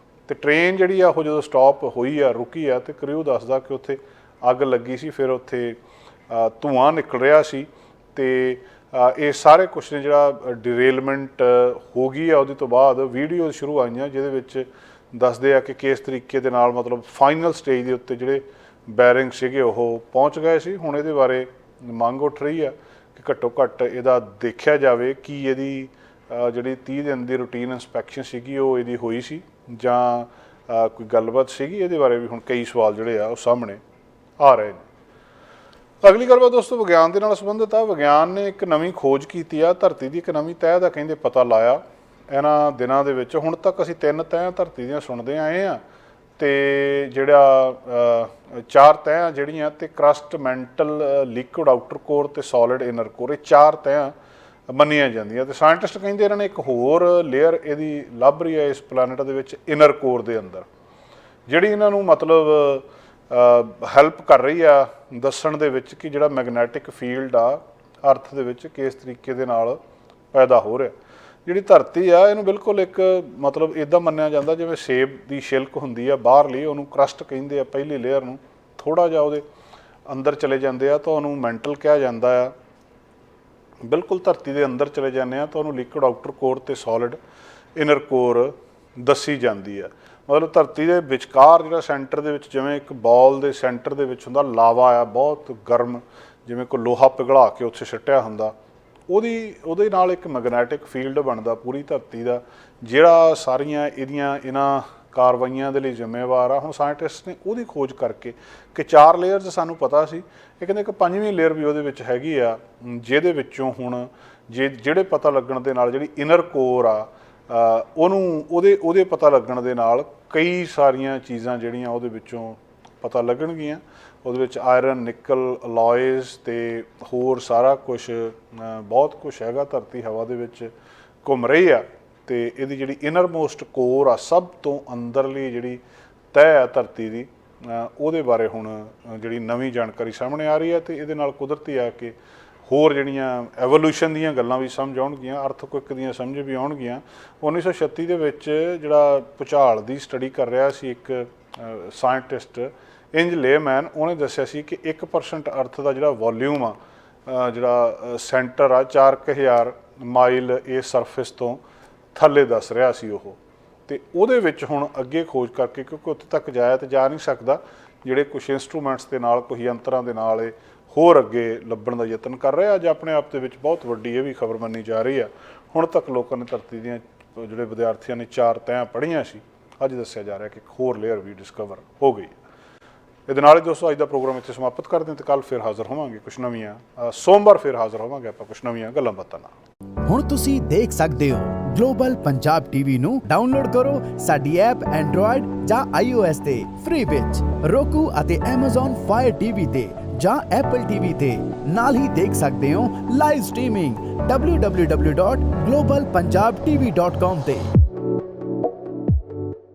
Speaker 1: ਤੇ ਟ੍ਰੇਨ ਜਿਹੜੀ ਆ ਉਹ ਜਦੋਂ ਸਟਾਪ ਹੋਈ ਆ, ਰੁਕੀ ਆ, ਤੇ ਕ੍ਰਿਊ ਦੱਸਦਾ ਕਿ ਉੱਥੇ ਅੱਗ ਲੱਗੀ ਸੀ, ਫਿਰ ਉੱਥੇ ਧੂੰਆਂ ਨਿਕਲ ਰਿਹਾ ਸੀ ਤੇ ਇਹ ਸਾਰੇ ਕੁਛ ਨੇ ਜਿਹੜਾ ਡਿਰੇਲਮੈਂਟ ਹੋ ਗਈ ਆ। ਉਹਦੇ ਤੋਂ ਬਾਅਦ ਵੀਡੀਓ ਸ਼ੁਰੂ ਆਈਆਂ ਜਿਹਦੇ ਵਿੱਚ ਦੱਸਦੇ ਆ ਕਿ ਕਿਸ ਤਰੀਕੇ ਦੇ ਨਾਲ ਮਤਲਬ ਫਾਈਨਲ ਸਟੇਜ ਦੇ ਉੱਤੇ ਜਿਹੜੇ ਬੈਰਿੰਗ ਸੀਗੇ ਉਹ ਪਹੁੰਚ ਗਏ ਸੀ। ਹੁਣ ਇਹਦੇ ਬਾਰੇ ਮੰਗ ਉੱਠ ਰਹੀ ਆ ਕਿ ਘੱਟੋ ਘੱਟ ਇਹਦਾ ਦੇਖਿਆ ਜਾਵੇ ਕਿ ਇਹਦੀ ਜਿਹੜੀ 30 ਦਿਨ ਦੀ ਰੂਟੀਨ ਇੰਸਪੈਕਸ਼ਨ ਸੀਗੀ ਉਹ ਇਹਦੀ ਹੋਈ ਸੀ ਜਾਂ ਕੋਈ ਗੱਲਬਾਤ ਸੀਗੀ। ਇਹਦੇ ਬਾਰੇ ਵੀ ਹੁਣ ਕਈ ਸਵਾਲ ਜਿਹੜੇ ਆ ਉਹ ਸਾਹਮਣੇ ਆ ਰਹੇ ਨੇ। ਅਗਲੀ ਗੱਲਬਾਤ ਦੋਸਤੋ ਵਿਗਿਆਨ ਦੇ ਨਾਲ ਸੰਬੰਧਿਤ ਆ। ਵਿਗਿਆਨ ਨੇ ਇੱਕ ਨਵੀਂ ਖੋਜ ਕੀਤੀ ਆ, ਧਰਤੀ ਦੀ ਇੱਕ ਨਵੀਂ ਤਹਿ ਦਾ ਕਹਿੰਦੇ ਪਤਾ ਲਾਇਆ ਇਹਨਾਂ ਦਿਨਾਂ ਦੇ ਵਿੱਚ। ਹੁਣ ਤੱਕ ਅਸੀਂ 3 ਤਹਿਆਂ ਧਰਤੀ ਦੀਆਂ ਸੁਣਦੇ ਆਏ ਆ, ਤੇ ਜਿਹੜਾ 4 ਤਹਿਆਂ ਜਿਹੜੀਆਂ ਤੇ crust, mantle, liquid outer core ਤੇ ਸੋਲਿਡ ਇਨਰ ਕੋਰ, ਇਹ 4 ਤਹਿਆਂ ਮੰਨੀਆਂ ਜਾਂਦੀਆਂ। ਤੇ ਸਾਇੰਟਿਸਟ ਕਹਿੰਦੇ ਇਹਨਾਂ ਨੇ ਇੱਕ ਹੋਰ ਲੇਅਰ ਇਹਦੀ ਲੱਭ ਰਹੀ ਹੈ ਇਸ ਪਲੈਨਟ ਦੇ ਵਿੱਚ, ਇਨਰ ਕੋਰ ਦੇ ਅੰਦਰ, ਜਿਹੜੀ ਇਹਨਾਂ ਨੂੰ ਮਤਲਬ ਹੈਲਪ ਕਰ ਰਹੀ ਆ ਦੱਸਣ ਦੇ ਵਿੱਚ ਕਿ ਜਿਹੜਾ ਮੈਗਨੈਟਿਕ ਫੀਲਡ ਆ ਅਰਥ ਦੇ ਵਿੱਚ ਕਿਸ ਤਰੀਕੇ ਦੇ ਨਾਲ ਪੈਦਾ ਹੋ ਰਿਹਾ। ਜਿਹੜੀ ਧਰਤੀ ਆ ਇਹਨੂੰ ਬਿਲਕੁਲ ਇੱਕ ਮਤਲਬ ਇੱਦਾਂ ਮੰਨਿਆ ਜਾਂਦਾ ਜਿਵੇਂ ਸੇਬ ਦੀ ਛਿਲਕ ਹੁੰਦੀ ਆ ਬਾਹਰਲੀ, ਉਹਨੂੰ ਕਰਸਟ ਕਹਿੰਦੇ ਆ ਪਹਿਲੀ ਲੇਅਰ ਨੂੰ। ਥੋੜ੍ਹਾ ਜਿਹਾ ਉਹਦੇ ਅੰਦਰ ਚਲੇ ਜਾਂਦੇ ਆ ਤਾਂ ਉਹਨੂੰ ਮੈਂਟਲ ਕਿਹਾ ਜਾਂਦਾ ਆ। ਬਿਲਕੁਲ ਧਰਤੀ ਦੇ ਅੰਦਰ ਚਲੇ ਜਾਂਦੇ ਆ ਤਾਂ ਉਹਨੂੰ ਲਿਕੁਇਡ ਆਊਟਰ ਕੋਰ ਤੇ ਸੋਲਿਡ ਇਨਰ ਕੋਰ ਦੱਸੀ ਜਾਂਦੀ ਆ। ਮਤਲਬ ਧਰਤੀ ਦੇ ਵਿਚਕਾਰ ਜਿਹੜਾ ਸੈਂਟਰ ਦੇ ਵਿੱਚ ਜਿਵੇਂ ਇੱਕ ਬਾਲ ਦੇ ਸੈਂਟਰ ਦੇ ਵਿੱਚ ਹੁੰਦਾ ਲਾਵਾ ਆ, ਬਹੁਤ ਗਰਮ, ਜਿਵੇਂ ਕੋਈ ਲੋਹਾ ਪਿਘਲਾ ਕੇ ਉੱਥੇ ਸੁੱਟਿਆ ਹੁੰਦਾ, ਉਹਦੇ ਨਾਲ ਇੱਕ ਮੈਗਨੈਟਿਕ ਫੀਲਡ ਬਣਦਾ ਪੂਰੀ ਧਰਤੀ ਦਾ, ਜਿਹੜਾ ਸਾਰੀਆਂ ਇਹਨਾਂ ਕਾਰਵਾਈਆਂ ਦੇ ਲਈ ਜ਼ਿੰਮੇਵਾਰ ਆ। ਹੁਣ ਸਾਇੰਟਿਸਟ ਨੇ ਉਹਦੀ ਖੋਜ ਕਰਕੇ ਕਿ 4 ਲੇਅਰਸ ਸਾਨੂੰ ਪਤਾ ਸੀ, ਇਹ ਕਹਿੰਦੇ ਇੱਕ 5ਵੀਂ ਲੇਅਰ ਵੀ ਉਹਦੇ ਵਿੱਚ ਹੈਗੀ ਆ, ਜਿਹਦੇ ਵਿੱਚੋਂ ਹੁਣ ਜਿਹੜੇ ਪਤਾ ਲੱਗਣ ਦੇ ਨਾਲ ਜਿਹੜੀ ਇਨਰ ਕੋਰ ਆ ਉਹਦੇ ਪਤਾ ਲੱਗਣ ਦੇ ਨਾਲ ਕਈ ਸਾਰੀਆਂ ਚੀਜ਼ਾਂ ਜਿਹੜੀਆਂ ਉਹਦੇ ਵਿੱਚੋਂ ਪਤਾ ਲੱਗਣਗੀਆਂ। ਉਹਦੇ ਵਿੱਚ ਆਇਰਨ, ਨਿਕਲ, ਅਲੋਇਜ਼ ਅਤੇ ਹੋਰ ਸਾਰਾ ਕੁਛ ਬਹੁਤ ਕੁਛ ਹੈਗਾ ਧਰਤੀ ਹਵਾ ਦੇ ਵਿੱਚ ਘੁੰਮ ਰਹੀ ਆ। ਅਤੇ ਇਹਦੀ ਜਿਹੜੀ ਇਨਰ ਮੋਸਟ ਕੋਰ ਆ, ਸਭ ਤੋਂ ਅੰਦਰਲੀ ਜਿਹੜੀ ਤਹਿ ਆ ਧਰਤੀ ਦੀ, ਉਹਦੇ ਬਾਰੇ ਹੁਣ ਜਿਹੜੀ ਨਵੀਂ ਜਾਣਕਾਰੀ ਸਾਹਮਣੇ ਆ ਰਹੀ ਹੈ। ਅਤੇ ਇਹਦੇ ਨਾਲ ਕੁਦਰਤੀ ਆ ਕਿ ਹੋਰ ਜਿਹੜੀਆਂ ਐਵੋਲੂਸ਼ਨ ਦੀਆਂ ਗੱਲਾਂ ਵੀ ਸਮਝ ਆਉਣਗੀਆਂ, ਅਰਥਕੁਇਕ ਦੀਆਂ ਸਮਝ ਵੀ ਆਉਣਗੀਆਂ। 1936 ਦੇ ਵਿੱਚ ਜਿਹੜਾ ਭੂਚਾਲ ਦੀ ਸਟੱਡੀ ਕਰ ਰਿਹਾ ਸੀ ਇੱਕ ਸਾਇੰਟਿਸਟ ਇੰਜ ਲੇਮੈਨ, ਉਹਨੇ ਦੱਸਿਆ ਸੀ ਕਿ 1% ਅਰਥ ਦਾ ਜਿਹੜਾ ਵੋਲਿਊਮ ਆ, ਜਿਹੜਾ ਸੈਂਟਰ ਆ 4000 ਮਾਈਲ ਇਸ ਸਰਫੇਸ ਤੋਂ ਥੱਲੇ ਦੱਸ ਰਿਹਾ ਸੀ ਉਹ। ਅਤੇ ਉਹਦੇ ਵਿੱਚ ਹੁਣ ਅੱਗੇ ਖੋਜ ਕਰਕੇ, ਕਿਉਂਕਿ ਉੱਥੇ ਤੱਕ ਜਾਇਆ ਤਾਂ ਜਾ ਨਹੀਂ ਸਕਦਾ, ਜਿਹੜੇ ਕੁਛ ਇੰਸਟਰੂਮੈਂਟਸ ਦੇ ਨਾਲ, ਕੁਝ ਯੰਤਰਾਂ ਦੇ ਨਾਲ ਇਹ ਹੋਰ ਅੱਗੇ ਲੱਭਣ ਦਾ ਯਤਨ ਕਰ ਰਿਹਾ। ਅੱਜ ਆਪਣੇ ਆਪ ਦੇ ਵਿੱਚ ਬਹੁਤ ਵੱਡੀ ਇਹ ਵੀ ਖਬਰ ਮੰਨੀ ਜਾ ਰਹੀ ਆ। ਹੁਣ ਤੱਕ ਲੋਕਾਂ ਨੇ ਧਰਤੀ ਦੀਆਂ, ਜਿਹੜੇ ਵਿਦਿਆਰਥੀਆਂ ਨੇ 4 ਤਹਿਾਂ ਪੜ੍ਹੀਆਂ ਸੀ, ਅੱਜ ਦੱਸਿਆ ਜਾ ਰਿਹਾ ਕਿ ਇੱਕ ਹੋਰ ਲੇਅਰ ਵੀ ਡਿਸਕਵਰ ਹੋ ਗਈ। ਇਹਦੇ ਨਾਲ ਹੀ ਦੋਸਤੋ ਅੱਜ ਦਾ ਪ੍ਰੋਗਰਾਮ ਇੱਥੇ ਸਮਾਪਤ ਕਰਦੇ ਹਾਂ, ਅਤੇ ਕੱਲ੍ਹ ਫਿਰ ਹਾਜ਼ਰ ਹੋਵਾਂਗੇ ਕੁਛ ਨਵੀਆਂ, ਸੋਮਵਾਰ ਫਿਰ ਹਾਜ਼ਰ ਹੋਵਾਂਗੇ ਆਪਾਂ ਕੁਛ ਨਵੀਆਂ ਗੱਲਾਂ ਬਾਤਾਂ ਨਾਲ।
Speaker 2: ਹੁਣ ਤੁਸੀਂ ਦੇਖ ਸਕਦੇ ਹੋ ਗਲੋਬਲ ਪੰਜਾਬ ਟੀਵੀ ਨੂੰ ਡਾਊਨਲੋਡ ਕਰੋ ਸਾਡੀ ਐਪ ਐਂਡਰੋਇਡ ਜਾਂ iOS ਤੇ ਫ੍ਰੀ ਵਿੱਚ, roku ਅਤੇ Amazon Fire TV ਤੇ ਜਾਂ Apple TV ਤੇ। ਨਾਲ ਹੀ ਦੇਖ ਸਕਦੇ ਹੋ ਲਾਈਵ ਸਟ੍ਰੀਮਿੰਗ www.globalpunjabtv.com ਤੇ।